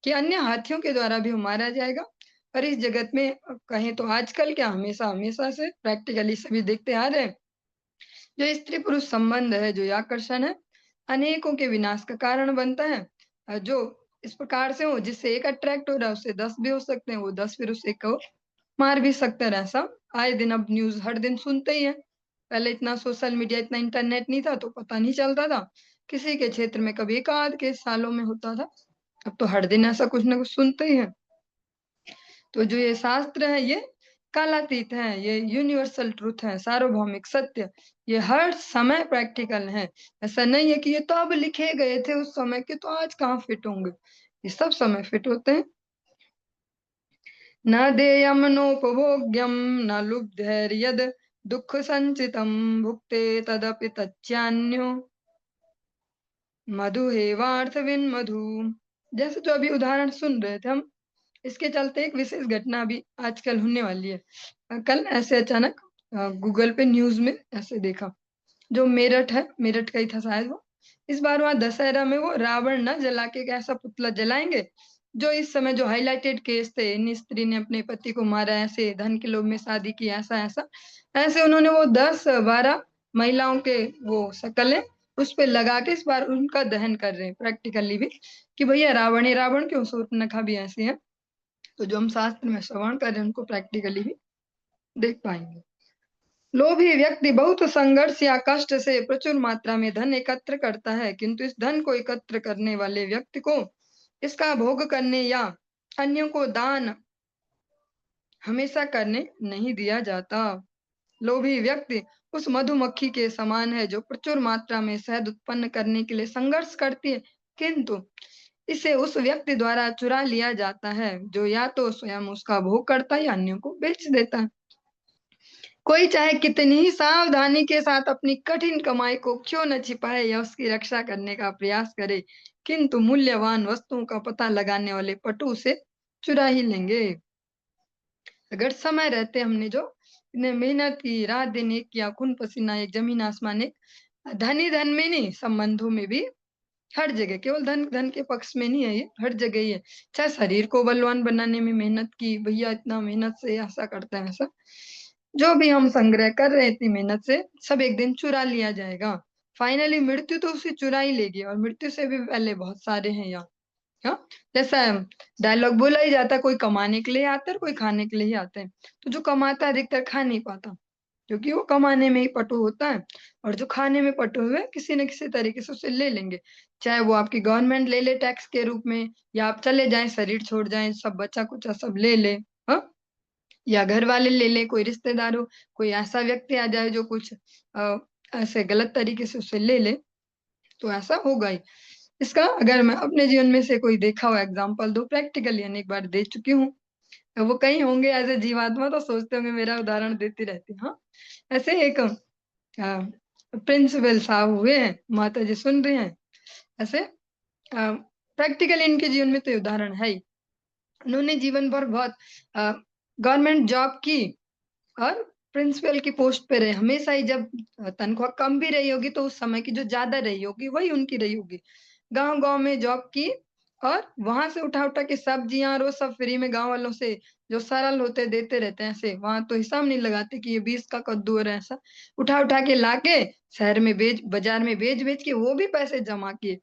Speaker 1: कि अन्य हाथियों के द्वारा भी मारा जाएगा। पर इस जगत में कहें तो आजकल क्या, हमेशा हमेशा से प्रैक्टिकली सभी देखते आ रहे हैं, जो स्त्री पुरुष संबंध है, जो आकर्षण है, अनेकों के विनाश का कारण बनता है। जो इस प्रकार से हो जिससे एक अट्रैक्ट हो रहा है उससे 10 भी हो सकते हैं, वो 10 फिर उस एक को मार भी सकते हैं। ऐसा आए दिन अब न्यूज हर दिन सुनते ही है। पहले इतना सोशल मीडिया, इतना इंटरनेट नहीं था तो पता नहीं चलता था, किसी के क्षेत्र में कभी एक आध के सालों में होता था, अब तो हर दिन ऐसा कुछ ना कुछ सुनते ही है। तो जो ये शास्त्र है ये कालातीत है, ये यूनिवर्सल ट्रूथ है, सार्वभौमिक सत्य, ये हर समय प्रैक्टिकल है। ऐसा नहीं है कि ये तो अब लिखे गए थे उस समय के तो आज कहाँ फिट होंगे, ये सब समय फिट होते हैं। न देयम नोपभोग्यम न लुब्धैर्यद दुःख संचितम भुक्ते तदपि तच्चान्यो मधु हेवार्थविन मधु। जैसे जो अभी उदाहरण सुन रहे थे हम, इसके चलते एक विशेष घटना अभी आजकल होने वाली है। कल ऐसे अचानक गूगल पे न्यूज में ऐसे देखा, जो मेरठ है, मेरठ का ही था शायद वो। इस बार वहां दशहरा में वो रावण ना जला के एक ऐसा पुतला जलाएंगे, जो इस समय जो हाईलाइटेड केस थे, इन स्त्री ने अपने पति को मारा, ऐसे धन के लोभ में शादी की, ऐसा ऐसा ऐसे उन्होंने वो 10-12 महिलाओं के वो शक्लें उस पे लगा के इस बार उनका दहन कर रहे हैं प्रैक्टिकली भी, कि भैया रावण ही रावण क्यों, शूर्पणखा भी ऐसी है। तो जो हम शास्त्र में श्रवण कर रहे हैं उनको प्रैक्टिकली भी देख पाएंगे। लोभी व्यक्ति बहुत संघर्ष या कष्ट से प्रचुर मात्रा में धन एकत्र करता है, किंतु इस धन को एकत्र करने वाले व्यक्ति को इसका भोग करने या अन्यों को दान हमेशा करने नहीं दिया जाता। लोभी व्यक्ति उस मधुमक्खी के समान है जो प्रचुर मात्रा में शहद उत्पन्न करने के लिए संघर्ष करती है, किंतु इसे उस व्यक्ति द्वारा चुरा लिया जाता है जो या तो स्वयं उसका भोग करता है या अन्यों को बेच देता है। कोई चाहे कितनी ही सावधानी के साथ अपनी कठिन कमाई को क्यों न छिपाए या उसकी रक्षा करने का प्रयास करे, किंतु मूल्यवान वस्तुओं का पता लगाने वाले पटु उसे चुरा ही लेंगे। अगर समय रहते हमने जो इतने मेहनत की, रात दिन एक किया, खून पसीना एक, जमीन आसमान एक, धन ही धन में नहीं, संबंधों में भी हर जगह, केवल धन धन के पक्ष में नहीं है, ये हर जगह ही है। चाहे शरीर को बलवान बनाने में मेहनत की, भैया इतना मेहनत से ऐसा करता है वैसा, जो भी हम संग्रह कर रहे हैं इतनी मेहनत से, सब एक दिन चुरा लिया जाएगा। फाइनली मृत्यु तो उसे चुरा ही लेगी, और मृत्यु से भी पहले बहुत सारे हैं यहाँ। हाँ, जैसा डायलॉग बोला ही जाता है, कोई कमाने के लिए आता है, कोई खाने के लिए ही आता है। तो जो कमाता है अधिकतर खा नहीं पाता, क्योंकि वो कमाने में ही पटु होता है। और जो खाने में पटु हुए किसी न किसी तरीके से उसे ले लेंगे, चाहे वो आपकी गवर्नमेंट ले ले टैक्स के रूप में, या आप चले जाएं, शरीर छोड़ जाएं, सब बचा कुचा सब ले ले, हाँ, या घर वाले ले ले, कोई रिश्तेदार हो, कोई ऐसा व्यक्ति आ जाए जो कुछ ऐसे गलत तरीके से उसे ले ले, तो ऐसा होगा ही। इसका अगर मैं अपने जीवन में से कोई देखा हुआ एग्जाम्पल दो, प्रैक्टिकली अनेक बार दे चुकी हूँ। वो कहीं होंगे एज ए जीवात्मा, तो सोचते होंगे मेरा उदाहरण देती रहती, हाँ। ऐसे एक प्रिंसिपल साहब हुए हैं, माता जी सुन रही हैं, ऐसे प्रैक्टिकली इनके जीवन में तो ये उदाहरण है ही। उन्होंने जीवन भर बहुत गवर्नमेंट जॉब की और प्रिंसिपल की पोस्ट पे रहे हमेशा ही। जब तनख्वाह कम भी रही होगी तो उस समय की जो ज्यादा रही होगी वही उनकी रही होगी। गांव गांव में जॉब की, और वहां से उठा उठा के सब्जियां और वो सब फ्री में गांव वालों से जो सरल होते देते रहते हैं, ऐसे वहां तो हिसाब नहीं लगाते कि ये 20 का कद्दू और ऐसा उठा उठा के लाके शहर में बेच, बाजार में बेच बेच के वो भी पैसे जमा किए।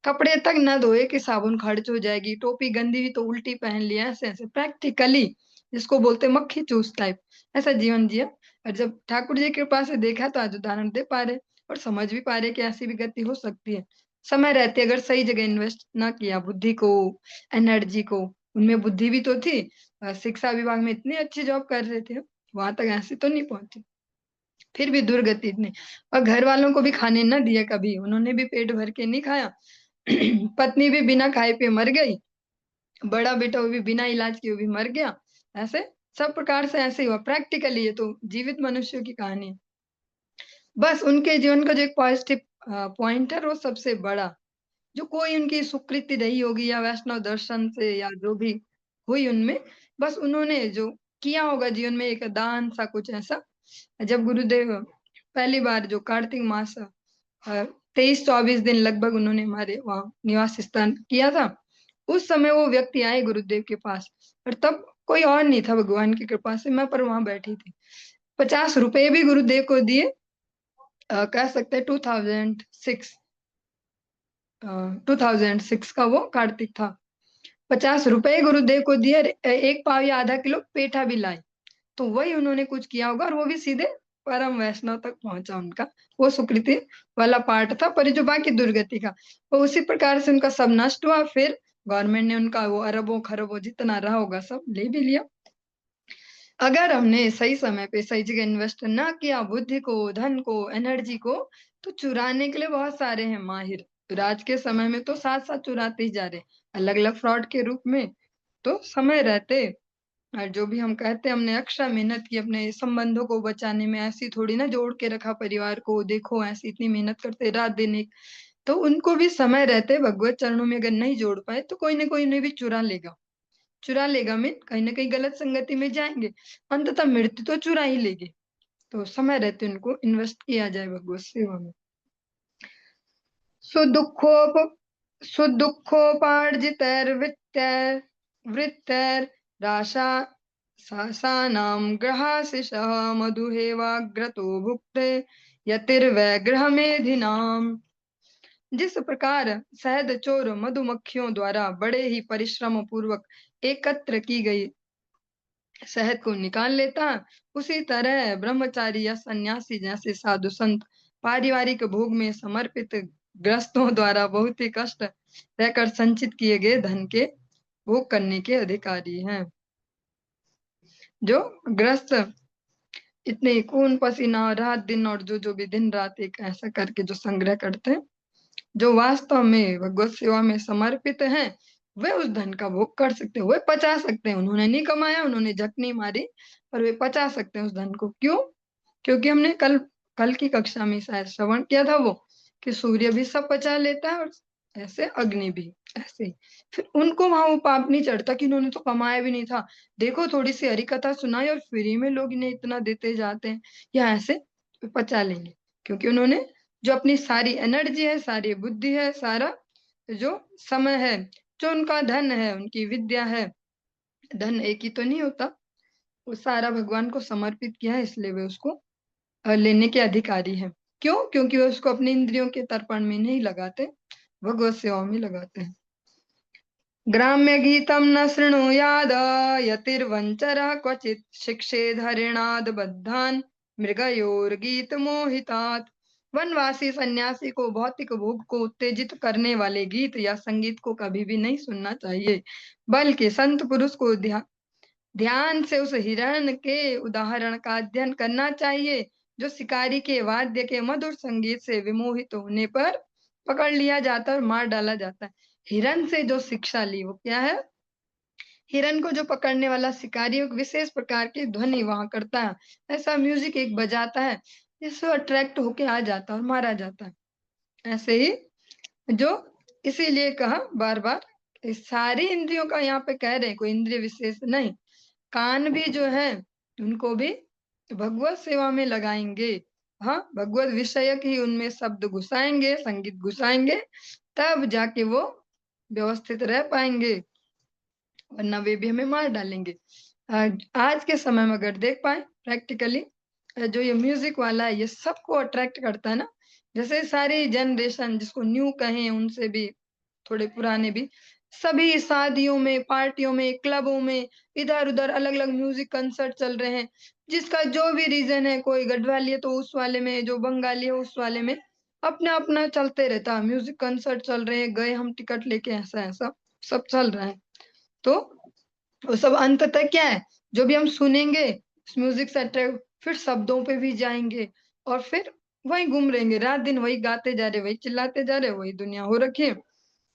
Speaker 1: कपड़े तक न धोए कि साबुन खर्च हो जाएगी, टोपी गंदी हुई तो उल्टी पहन लिया, ऐसे ऐसे प्रैक्टिकली, जिसको बोलते मक्खी चूस टाइप, ऐसा जीवन जिया। और जब ठाकुर जी की कृपा से देखा तो आज उदाहरण दे पा रहे और समझ भी पा रहे कि ऐसी भी गति हो सकती है। समय रहते अगर सही जगह इन्वेस्ट ना किया, बुद्धि को, एनर्जी को, उनमें बुद्धि भी तो थी, शिक्षा विभाग में इतनी अच्छी जॉब कर रहे थे, वहां तक ऐसे तो नहीं पहुंचे, फिर भी दुर्गति इतनी। और घर वालों को भी खाने न दिया कभी, उन्होंने भी पेट भर के नहीं खाया। पत्नी भी बिना खाए पे मर गई, बड़ा बेटा वो भी बिना इलाज के वो भी मर गया, ऐसे सब प्रकार से ऐसे ही हुआ प्रैक्टिकली। ये तो जीवित मनुष्यों की कहानी है। बस उनके जीवन का जो एक पॉजिटिव पॉइंट है, वो सबसे बड़ा, जो कोई उनकी सुकृति रही होगी या वैष्णव दर्शन से या जो भी हुई उनमें, बस उन्होंने जो किया होगा जीवन में एक दान सा कुछ ऐसा। जब गुरुदेव पहली बार जो कार्तिक मास 23-24 दिन लगभग उन्होंने हमारे वहाँ निवास स्थान किया था, उस समय वो व्यक्ति आए गुरुदेव के पास, और तब कोई और नहीं था, भगवान की कृपा से मैं पर वहां बैठी थी। 50 रुपए भी गुरुदेव को दिए, कह सकते हैं 2006 का वो कार्तिक था। 50 रुपए गुरुदेव को दिए, एक पाव या आधा किलो पेठा भी लाए। तो वही उन्होंने कुछ किया होगा, और वो भी सीधे परम वैष्णव तक पहुंचा उनका, वो सुकृति वाला पार्ट था। पर जो बाकी दुर्गति का, वो उसी प्रकार से उनका सब नष्ट हुआ। फिर गवर्नमेंट ने उनका वो अरबों खरबों जितना रहा होगा सब ले भी लिया। अगर हमने सही समय पे सही जगह इन्वेस्ट ना किया, बुद्धि को, धन को, एनर्जी को, तो चुराने के लिए बहुत सारे हैं माहिर। फिर आज के समय में तो साथ साथ चुराते ही जा रहे, अलग अलग फ्रॉड के रूप में। तो समय रहते, और जो भी हम कहते हैं हमने एक्स्ट्रा मेहनत की अपने संबंधों को बचाने में, ऐसी थोड़ी ना जोड़ के रखा परिवार को, देखो ऐसी इतनी मेहनत करते रात दिन एक, तो उनको भी समय रहते भगवत चरणों में अगर नहीं जोड़ पाए तो कोई ना कोई उन्हें भी चुरा लेगा मीन कहीं ना कहीं गलत संगति में जाएंगे, अंततः मृत्यु तो चुरा ही लेगी। तो समय रहते उनको इन्वेस्ट किया जाए भगवत सेवा में। सुदुःखोप सुदुःखोपार्जितैर्वृत्तैर्वृत्तैर्राशा सासानां ग्रहाशिषः मधुहेवाग्रतो भुक्ते यतिर्वैग्रहमेधिनाम्। जिस प्रकार शहद चोर मधुमक्खियों द्वारा बड़े ही परिश्रम पूर्वक एकत्र की गई शहद को निकाल लेता, उसी तरह ब्रह्मचारी या सन्यासी जैसे साधु संत पारिवारिक भोग में समर्पित ग्रस्तों द्वारा बहुत ही कष्ट रहकर संचित किए गए धन के भोग करने के अधिकारी हैं। जो ग्रस्त इतने खून पसीना रात दिन और जो भी दिन रात एक ऐसा करके जो संग्रह करते हैं, जो वास्तव में भगवत सेवा में समर्पित हैं, वे उस धन का भोग कर सकते हैं, वे पचा सकते हैं। उन्होंने नहीं कमाया, उन्होंने झक नहीं मारी, पर वे पचा सकते हैं उस धन को। क्यों? क्योंकि हमने कल कल की कक्षा में शायद श्रवण किया था वो कि सूर्य भी सब पचा लेता है और ऐसे अग्नि भी ऐसे ही। फिर उनको वहां वो पाप नहीं चढ़ता कि उन्होंने तो कमाया भी नहीं था, देखो थोड़ी सी हरी कथा सुनाई और फ्री में लोग इन्हें इतना देते जाते हैं, या ऐसे पचा लेंगे। क्योंकि उन्होंने जो अपनी सारी एनर्जी है, सारी बुद्धि है, सारा जो समय है, जो उनका धन है, उनकी विद्या है, धन एक ही तो नहीं होता, वो सारा भगवान को समर्पित किया है, इसलिए वे उसको लेने के अधिकारी हैं। क्यों? क्योंकि वे उसको अपनी इंद्रियों के तर्पण में नहीं लगाते, भगवत सेवा में लगाते हैं। ग्राम्य गीतम न शृणुयाद यतिर्वंचरः क्वचित् शिक्षेद हरिणाद बद्धान मृगयोर्गीत मोहितात्। वनवासी सन्यासी को भौतिक भोग को उत्तेजित करने वाले गीत या संगीत को कभी भी नहीं सुनना चाहिए, बल्कि संत पुरुष को ध्यान से उस हिरण के उदाहरण का अध्ययन करना चाहिए जो शिकारी के वाद्य के मधुर संगीत से विमोहित होने पर पकड़ लिया जाता है और मार डाला जाता है। हिरण से जो शिक्षा ली वो क्या है? हिरण को जो पकड़ने वाला शिकारी एक विशेष प्रकार की ध्वनि वहां करता है, ऐसा म्यूजिक एक बजाता है जिससे अट्रैक्ट होके आ जाता है और मारा जाता है। ऐसे ही जो इसीलिए कहा बार बार सारी इंद्रियों का यहाँ पे कह रहे हैं, कोई इंद्रिय विशेष नहीं, कान भी जो है उनको भी भगवत सेवा में लगाएंगे। हाँ, भगवत विषयक ही उनमें शब्द घुसाएंगे, संगीत घुसाएंगे, तब जाके वो व्यवस्थित रह पाएंगे, वरना वे भी हमें मार डालेंगे। आज के समय में अगर देख पाए प्रैक्टिकली जो ये म्यूजिक वाला है ये सबको अट्रैक्ट करता है ना, जैसे सारी जनरेशन जिसको न्यू कहें, उनसे भी थोड़े पुराने भी, सभी शादियों में, पार्टियों में, क्लबों में इधर उधर अलग अलग म्यूजिक कंसर्ट चल रहे हैं, जिसका जो भी रीजन है, कोई गढ़वाली है तो उस वाले में, जो बंगाली है उस वाले में, अपना अपना चलते रहता है, म्यूजिक कंसर्ट चल रहे हैं, गए हम टिकट लेके, ऐसा ऐसा सब चल रहा है। तो वो सब अंततः क्या है, जो भी हम सुनेंगे उस म्यूजिक से अट्रैक्ट, फिर शब्दों पे भी जाएंगे और फिर वही घूम रहेंगे, रात दिन वही गाते जा रहे, वही चिल्लाते जा रहे, वही दुनिया हो रखी है।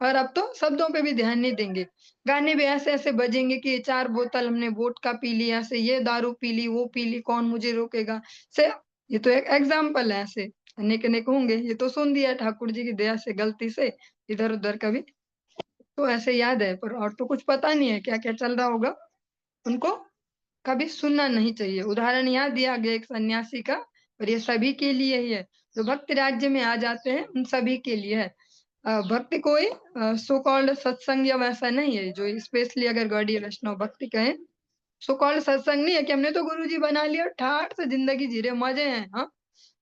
Speaker 1: और अब तो शब्दों पे भी ध्यान नहीं देंगे, गाने भी ऐसे ऐसे बजेंगे कि 4 बोतल हमने वोडका पी ली, ऐसे ये दारू पी ली, वो पी ली, कौन मुझे रोकेगा से। ये तो एक एग्जाम्पल है, ऐसे अनेक अनेक होंगे, ये तो सुन दिया ठाकुर जी की दया से गलती से इधर उधर कभी, तो ऐसे याद है, पर और तो कुछ पता नहीं है क्या क्या चल रहा होगा। उनको कभी सुनना नहीं चाहिए। उदाहरण यहाँ दिया गया एक सन्यासी का, और ये सभी के लिए ही है, जो भक्ति राज्य में आ जाते हैं उन सभी के लिए है। भक्ति कोई सो कॉल्ड सत्संग या वैसा नहीं है, जो स्पेशली अगर गौड़ीय वैष्णव भक्ति कहें, सो कॉल्ड सत्संग नहीं है कि हमने तो गुरुजी बना लिया और ठाठ से जिंदगी जी रहे, मजे हैं। हाँ,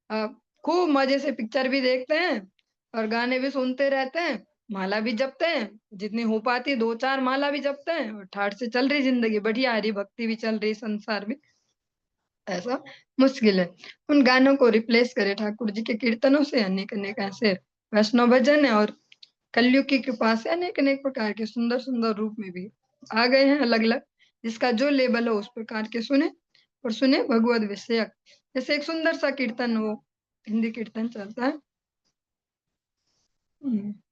Speaker 1: अ, खूब मजे से पिक्चर भी देखते हैं और गाने भी सुनते रहते हैं, माला भी जपते हैं, जितनी हो पाती 2-4 माला भी जपते हैं और ठाठ से चल रही जिंदगी, बढ़िया हरी भक्ति भी चल रही संसार में। ऐसा मुश्किल है उन गानों को रिप्लेस करे ठाकुर जी के कीर्तनों से। अनेक अनेक ऐसे वैष्णव भजन है और कलयुग की कृपा से अनेक अनेक प्रकार के सुंदर सुंदर रूप में भी आ गए हैं, अलग अलग, जिसका जो लेबल हो उस प्रकार के सुने, और सुने भगवत विषयक। जैसे एक सुंदर सा कीर्तन, वो हिंदी कीर्तन चलता है,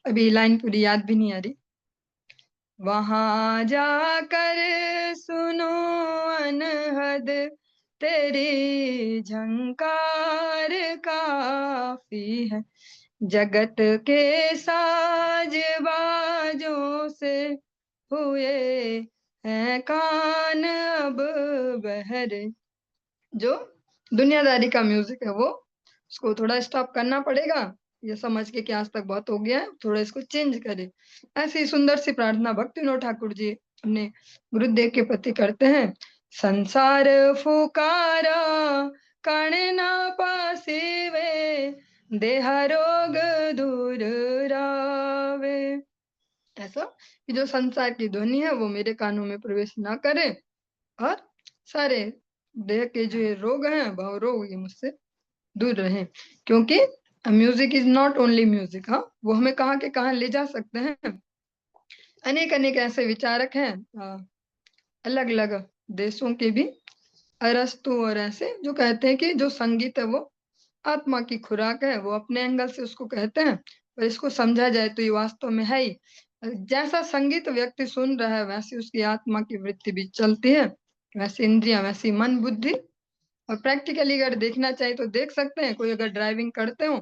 Speaker 1: अभी लाइन पूरी याद भी नहीं आ रही। वहां जाकर सुनो अनहद तेरी झंकार काफी है, जगत के साज बाजों से हुए हैं कान अब बहरे। जो दुनियादारी का म्यूजिक है वो उसको थोड़ा स्टॉप करना पड़ेगा, ये समझ के कि आज तक बहुत हो गया है, थोड़ा इसको चेंज करे। ऐसी सुंदर सी प्रार्थना भक्ति विनोद ठाकुर जी अपने गुरुदेव के प्रति करते हैं। संसार फुकारा कण ना पासीवे, देह रोग दूर रावे। ऐसा कि जो संसार की ध्वनि है वो मेरे कानों में प्रवेश ना करे, और सारे देह के जो ये रोग हैं, भाव रोग, ये मुझसे दूर रहें। क्योंकि music is not only music, हाँ, वो हमें कहाँ के कहाँ ले जा सकते हैं। अनेक अनेक ऐसे विचारक हैं अलग अलग देशों के भी, अरस्तु और ऐसे, जो कहते हैं कि जो संगीत है वो आत्मा की खुराक है। वो अपने एंगल से उसको कहते हैं, पर इसको समझा जाए तो ये वास्तव में है ही। जैसा संगीत व्यक्ति सुन रहा है वैसी उसकी आत्मा की वृत्ति भी चलती है, वैसी इंद्रियां, वैसी मन बुद्धि। और प्रैक्टिकली अगर देखना चाहिए तो देख सकते हैं, कोई अगर ड्राइविंग करते हो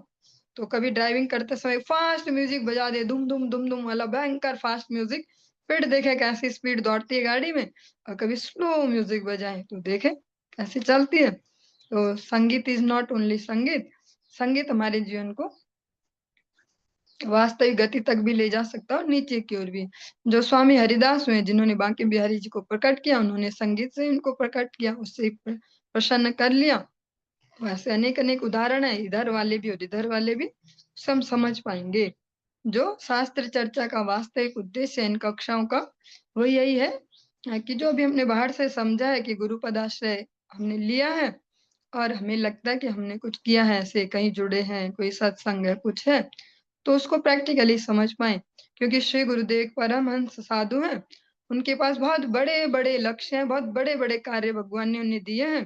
Speaker 1: तो कभी ड्राइविंग करते समय फास्ट म्यूजिक बजा दे, दुम दुम वाला भयंकर फास्ट म्यूजिक, फिर देखे कैसी स्पीड दौड़ती है गाड़ी में। और कभी स्लो म्यूजिक बजाए तो देखे कैसी चलती है। तो संगीत इज नॉट ओनली संगीत, संगीत हमारे जीवन को वास्तविक गति तक भी ले जा सकता है और नीचे की ओर भी। जो स्वामी हरिदास हुए जिन्होंने बांके बिहारी जी को प्रकट किया, उन्होंने संगीत से इनको प्रकट किया, उससे प्रसन्न कर लिया। वैसे अनेक अनेक उदाहरण है, इधर वाले भी और इधर वाले भी, सब समझ पाएंगे। जो शास्त्र चर्चा का वास्तविक उद्देश्य है इन कक्षाओं का, वो यही है कि जो भी हमने बाहर से समझा है कि गुरु पदाश्रय हमने लिया है, और हमें लगता है कि हमने कुछ किया है, ऐसे कहीं जुड़े हैं, कोई सत्संग है, कुछ है, तो उसको प्रैक्टिकली समझ पाए। क्योंकि श्री गुरुदेव परमहंस साधु हैं, उनके पास बहुत बड़े बड़े लक्ष्य हैं, बहुत बड़े बड़े कार्य भगवान ने उन्हें दिए हैं,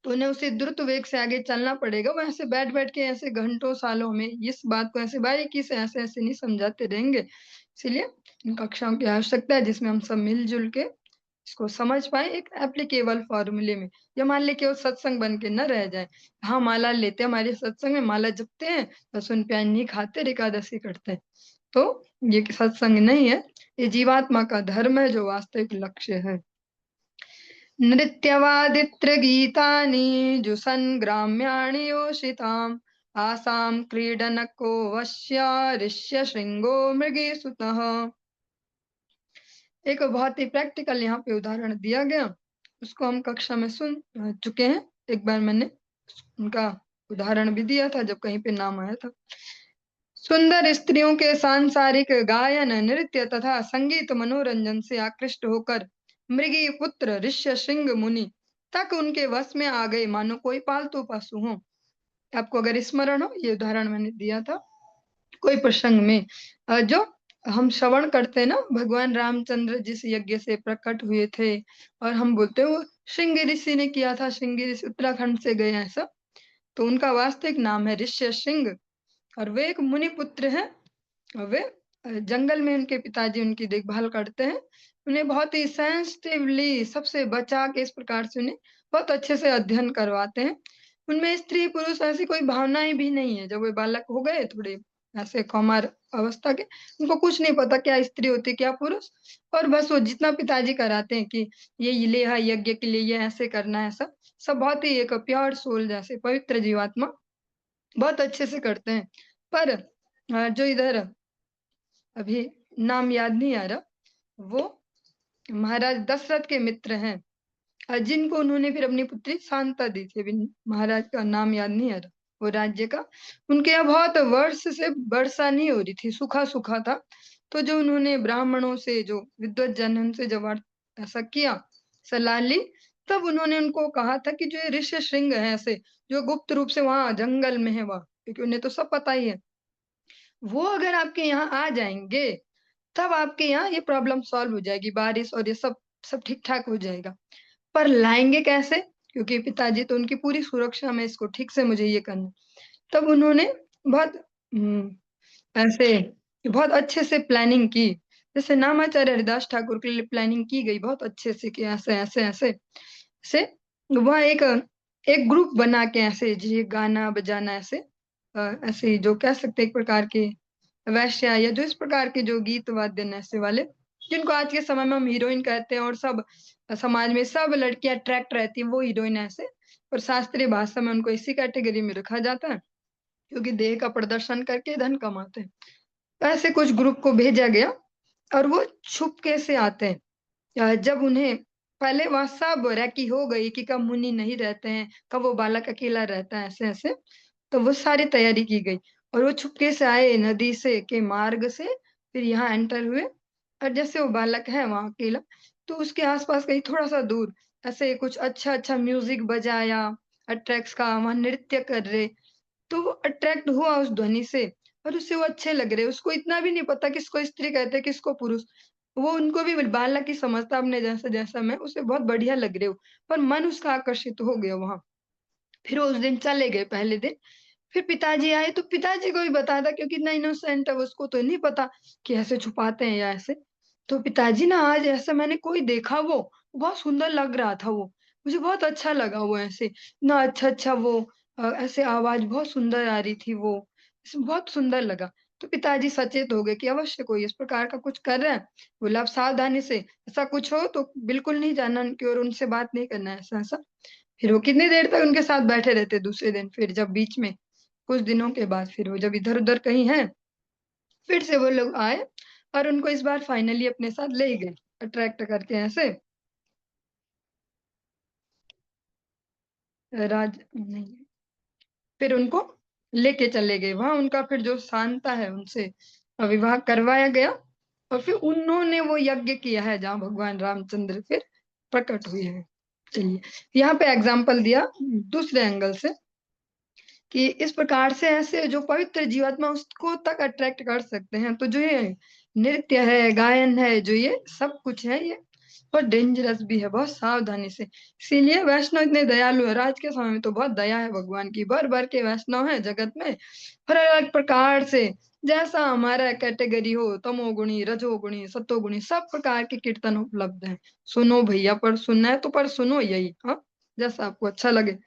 Speaker 1: तो उन्हें उसे द्रुत वेग से आगे चलना पड़ेगा। वो ऐसे बैठ बैठ के ऐसे घंटों सालों में इस बात को ऐसे बारीकी से ऐसे ऐसे नहीं समझाते रहेंगे। इसीलिए इन कक्षाओं की आवश्यकता है, जिसमें हम सब मिलजुल के इसको समझ पाए एक एप्लीकेबल फॉर्मूले में। या मान ले केवल सत्संग बन के न रह जाए, हाँ माला लेते हैं, हमारे सत्संग में माला जपते हैं, लहसुन प्याज नहीं खाते, एकादशी करते हैं, तो ये सत्संग नहीं है, ये जीवात्मा का धर्म है जो वास्तविक लक्ष्य है। नृत्यवादित्र गीतानि जुसन् ग्राम्याणि योषिताम्, आसां क्रीडनको वश्य ऋष्य श्रृंगो मृगीसुतः। एक बहुत ही प्रैक्टिकल यहाँ पे उदाहरण दिया गया, उसको हम कक्षा में सुन चुके हैं। एक बार मैंने उनका उदाहरण भी दिया था जब कहीं पे नाम आया था। सुंदर स्त्रियों के सांसारिक गायन, नृत्य तथा संगीत मनोरंजन से आकृष्ट होकर मृगी पुत्र ऋष्य श्रृंग मुनि तक उनके वश में आ गए, मानो कोई पालतू पशु हो। आपको अगर स्मरण हो, ये उदाहरण मैंने दिया था कोई प्रसंग में। जो हम श्रवण करते हैं ना, भगवान रामचंद्र जिस यज्ञ से प्रकट हुए थे, और हम बोलते हैं वो श्रृंगी ऋषि ने किया था, श्रृंगी ऋषि उत्तराखंड से गए हैं सब, तो उनका वास्तविक नाम है ऋष्य श्रृंग, और वे एक मुनि पुत्र हैं। और वे जंगल में उनके पिताजी उनकी देखभाल करते हैं, उन्हें बहुत ही सेंसिटिवली सबसे बचा के इस प्रकार से उन्हें बहुत अच्छे से अध्ययन करवाते हैं। उनमें स्त्री पुरुष ऐसी कोई भावनाएं भी नहीं है। जब वे बालक हो गए थोड़े ऐसे कौमार अवस्था के, उनको कुछ नहीं पता क्या स्त्री होती क्या पुरुष, और बस वो जितना पिताजी कराते हैं कि ये लेहा यज्ञ के लिए ये ऐसे करना है, सब सब बहुत ही एक प्योर सोल जैसे पवित्र जीवात्मा बहुत अच्छे से करते हैं। पर जो इधर अभी नाम याद नहीं आ रहा, वो महाराज दशरथ के मित्र हैं, जिनको उन्होंने फिर अपनी पुत्री शांता दी थी। अभी महाराज का नाम याद नहीं आ रहा वो राज्य का। उनके यहाँ बहुत वर्ष से वर्षा नहीं हो रही थी, सूखा सूखा था। तो जो उन्होंने ब्राह्मणों से, जो विद्वत जन उनसे जब ऐसा किया, सलाह ली, तब उन्होंने उनको कहा था कि जो ये ऋषि श्रृंग है ऐसे, जो गुप्त रूप से वहां जंगल में है, वहां, क्योंकि उन्हें तो सब पता ही है, वो अगर आपके यहाँ आ जाएंगे तब आपके यहाँ ये प्रॉब्लम सॉल्व हो जाएगी, बारिश और ये सब सब ठीक ठाक हो जाएगा। पर लाएंगे कैसे, क्योंकि पिताजी तो उनकी पूरी सुरक्षा में, इसको ठीक से मुझे ये करना। तब उन्होंने बहुत ऐसे बहुत अच्छे से प्लानिंग की, जैसे नामाचार्य हरिदास ठाकुर के लिए प्लानिंग की गई बहुत अच्छे से कि ऐसे ऐसे ऐसे से वहाँ एक एक ग्रुप बना के ऐसे जी गाना बजाना ऐसे ऐसे जो कह सकते हैं एक प्रकार के वैश्या या जो इस प्रकार के जो गीत वाद्य नशे वाले, जिनको आज के समय में हम हीरोइन कहते हैं और सब समाज में सब लड़कियां अट्रैक्ट रहती हैं, वो हीरोइन ऐसे। और शास्त्रीय भाषा में उनको इसी कैटेगरी में रखा जाता है, क्योंकि देह का प्रदर्शन करके धन कमाते हैं। तो ऐसे कुछ ग्रुप को भेजा गया और वो छुपके से आते हैं। जब उन्हें पहले वहां सब रैकी हो गई कि कब मुनि नहीं रहते हैं, कब वो बालक अकेला रहता है, ऐसे ऐसे। तो वो सारी तैयारी की गई और वो छुपके से आए नदी से के मार्ग से, फिर यहाँ एंटर हुए। और जैसे वो बालक है वहां अकेला, तो उसके आसपास कहीं थोड़ा सा दूर ऐसे कुछ अच्छा अच्छा म्यूजिक बजाया, अट्रैक्ट्स का, वहां नृत्य कर रहे। तो वो अट्रैक्ट हुआ उस ध्वनि से और उससे वो अच्छे लग रहे। उसको इतना भी नहीं पता किसको स्त्री कहते हैं किसको पुरुष। वो उनको भी बालक ही समझता अपने जैसा, जैसा मैं, उसे बहुत बढ़िया लग रहे हो। पर मन उसका आकर्षित हो गया वहां। फिर वो उस दिन चले गए पहले दिन। फिर पिताजी आए तो पिताजी को भी बताया था, क्योंकि इतना इनोसेंट है, उसको तो नहीं पता कि ऐसे छुपाते हैं या ऐसे। तो पिताजी ना, आज ऐसा मैंने कोई देखा, वो बहुत सुंदर लग रहा था वो, मुझे बहुत अच्छा लगा वो ऐसे ना, अच्छा अच्छा वो ऐसे आवाज बहुत सुंदर आ रही थी वो, बहुत सुंदर लगा। तो पिताजी सचेत हो गए कि अवश्य कोई इस प्रकार का कुछ कर रहा है। बोला आप सावधानी से, ऐसा कुछ हो तो बिल्कुल नहीं जाना उनकी और उनसे बात नहीं करना है, ऐसा ऐसा। फिर वो कितनी देर तक उनके साथ बैठे रहते दूसरे दिन। फिर जब बीच में कुछ दिनों के बाद फिर वो जब इधर उधर कहीं है, फिर से वो लोग आए और उनको इस बार फाइनली अपने साथ ले गए, अट्रैक्ट करके ऐसे। राज नहीं, फिर उनको लेके चले गए वहां। उनका फिर जो शांता है उनसे विवाह करवाया गया और फिर उन्होंने वो यज्ञ किया है जहाँ भगवान रामचंद्र फिर प्रकट हुए हैं। चलिए, यहाँ पे एग्जाम्पल दिया दूसरे एंगल से कि इस प्रकार से ऐसे जो पवित्र जीवात्मा उसको तक अट्रैक्ट कर सकते हैं। तो जो ये नृत्य है, गायन है, जो ये सब कुछ है, ये बहुत डेंजरस भी है, बहुत सावधानी से। इसीलिए वैष्णव इतने दयालु है। आज के समय में तो बहुत दया है भगवान की, भर भर के वैष्णव है जगत में, हर अलग प्रकार से। जैसा हमारा कैटेगरी हो, तमोगुणी, रजोगुणी, सतोगुणी, सब प्रकार के कीर्तन उपलब्ध है। सुनो भैया, पर सुनना है तो पर सुनो यही, हाँ, जैसा आपको अच्छा लगे।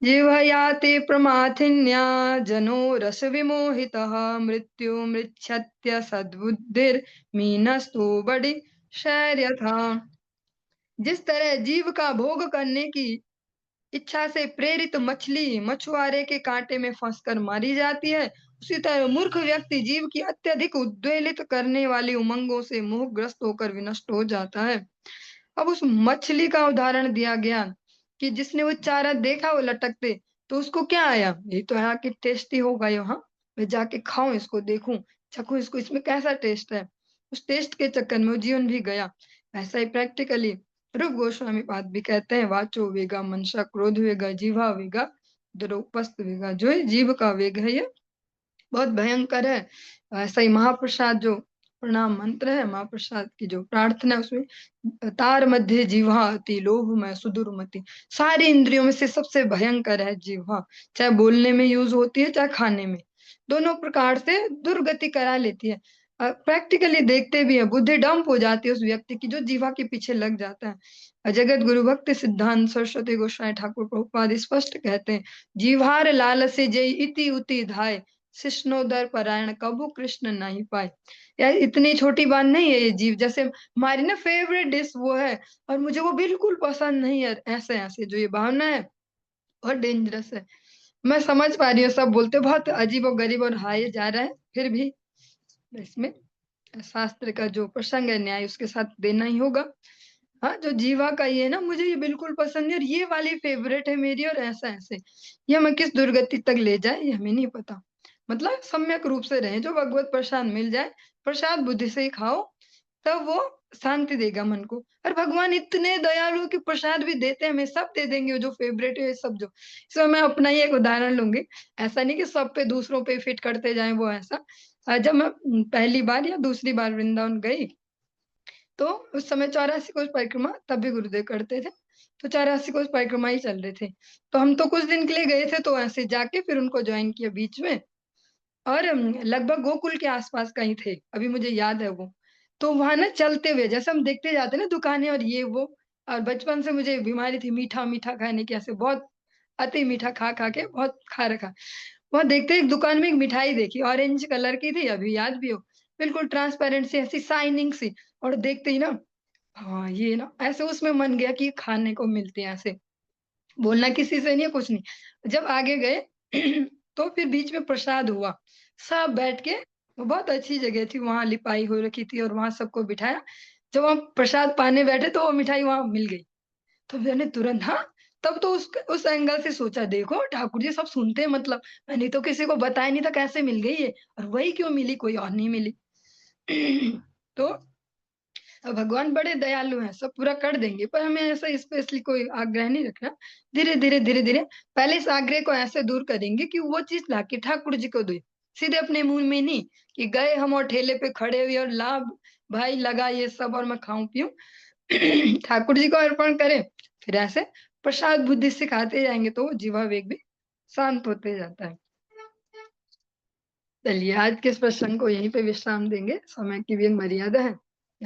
Speaker 1: जिह्वयाति प्रमाथिन्या जनो रस विमोहितः, मृत्यु मृच्छत्य सद्बुद्धिर्मीनस्तु बड़ी शैर्यथा। जिस तरह जीव का भोग करने की इच्छा से प्रेरित मछली मछुआरे के कांटे में फंसकर मारी जाती है, उसी तरह मूर्ख व्यक्ति जीव की अत्यधिक उद्वेलित करने वाली उमंगों से मोहग्रस्त होकर विनष्ट हो जाता है। अब उस मछली का उदाहरण दिया गया कि जिसने वो चारा देखा वो लटकते, तो उसको क्या आया, ये तो है कि टेस्टी होगा ये, हाँ, मैं जाके खाऊं इसको, देखूं, चखूं इसको, इसमें कैसा टेस्ट है। उस टेस्ट के चक्कर में वो जीवन भी गया। ऐसा ही प्रैक्टिकली रूप गोस्वामी पाद भी कहते हैं, वाचो वेगा मनसा क्रोध वेगा जीवा वेगा द्रौपस्त वेगा। जो है जीव का वेग है, ये बहुत भयंकर है। ऐसा ही महाप्रसाद जो प्रणाम मंत्र है, महाप्रसाद की जो प्रार्थना है, उसमें तार मध्य जिह्वा अति लोभ में सुदुर्मति। सारी इंद्रियों में से सबसे भयंकर है जिह्वा। चाहे बोलने में यूज होती है, चाहे खाने में, दोनों प्रकार से दुर्गति करा लेती है। प्रैक्टिकली देखते भी है, बुद्धि डंप हो जाती है उस व्यक्ति की जो जीवा के पीछे लग जाता है। जगत गुरु भक्ति सिद्धांत सरस्वती गोस्वामी ठाकुर प्रभुपाद स्पष्ट कहते हैं, जीवार लाल से जय इति उति धाय, शिष्णोदर परायण कबू कृष्ण नहीं पाए। यार इतनी छोटी बात नहीं है ये जीव, जैसे हमारी ना फेवरेट डिश वो है और मुझे वो बिल्कुल पसंद नहीं है, ऐसे ऐसे जो ये भावना है बहुत डेंजरस है। मैं समझ पा रही हूँ, सब बोलते बहुत अजीब और गरीब और हाय जा रहा है, फिर भी इसमें शास्त्र का जो प्रसंग है, न्याय उसके साथ देना ही होगा। हाँ, जो जीवा का ये ना, मुझे ये बिल्कुल पसंद है और ये वाली फेवरेट है मेरी, और ऐसा ऐसे ये हमें किस दुर्गति तक ले जाए ये हमें नहीं पता। मतलब सम्यक रूप से रहे, जो भगवत प्रसाद मिल जाए, प्रसाद बुद्धि से ही खाओ, तब वो शांति देगा मन को। और भगवान इतने दयालु कि प्रसाद भी देते हैं, हमें सब दे देंगे, वो जो फेवरेट है सब। जो इसमें मैं अपना ही एक उदाहरण लूंगी, ऐसा नहीं कि सब पे दूसरों पे फिट करते जाए वो ऐसा। जब मैं पहली बार या दूसरी बार वृंदावन गई, तो उस समय 84 कोस परिक्रमा तब भी गुरुदेव करते थे, तो 84 कोस परिक्रमा ही चल रहे थे। तो हम तो कुछ दिन के लिए गए थे, तो ऐसे जाके फिर उनको ज्वाइन किया बीच में। और लगभग गोकुल के आसपास कहीं थे, अभी मुझे याद है वो। तो वहां ना चलते हुए जैसे हम देखते जाते ना दुकानें और ये वो, और बचपन से मुझे बीमारी थी मीठा मीठा खाने की, ऐसे बहुत अति मीठा खा खा के बहुत खा रखा। वहाँ देखते ही एक दुकान में एक मिठाई देखी, ऑरेंज कलर की थी, अभी याद भी हो, बिल्कुल ट्रांसपेरेंट सी, ऐसी शाइनिंग सी, और देखते ही ना, हाँ, ये ना ऐसे उसमें मन गया कि खाने को मिलती है ऐसे। बोलना किसी से नहीं है, कुछ नहीं। जब आगे गए तो फिर बीच में प्रसाद हुआ। सब बैठ के, वो बहुत अच्छी जगह थी, वहां लिपाई हो रखी थी और वहां सबको बिठाया। जब हम प्रसाद पाने बैठे तो वो मिठाई वहां मिल गई। तो मैंने तुरंत, हाँ, तब तो उस एंगल से सोचा, देखो ठाकुर जी सब सुनते हैं, मतलब मैंने तो किसी को बताया नहीं था कैसे मिल गई है, और वही क्यों मिली, कोई और नहीं मिली। तो भगवान बड़े दयालु हैं, सब पूरा कर देंगे, पर हमें ऐसा स्पेशली कोई आग्रह नहीं रखना। धीरे धीरे धीरे धीरे पहले इस आग्रह को ऐसे दूर करेंगे कि वो चीज लाके ठाकुर जी को दे, सीधे अपने मुंह में नहीं, कि गए हम और ठेले पे खड़े हुए और ला भाई लगा ये सब और मैं खाऊं पीऊं। ठाकुर जी को अर्पण करें, फिर ऐसे प्रसाद बुद्धि से खाते जाएंगे तो वो जीवा वेग भी शांत होते जाता है। चलिए आज के इस प्रसंग को यहीं पे विश्राम देंगे, समय की भी एक मर्यादा है।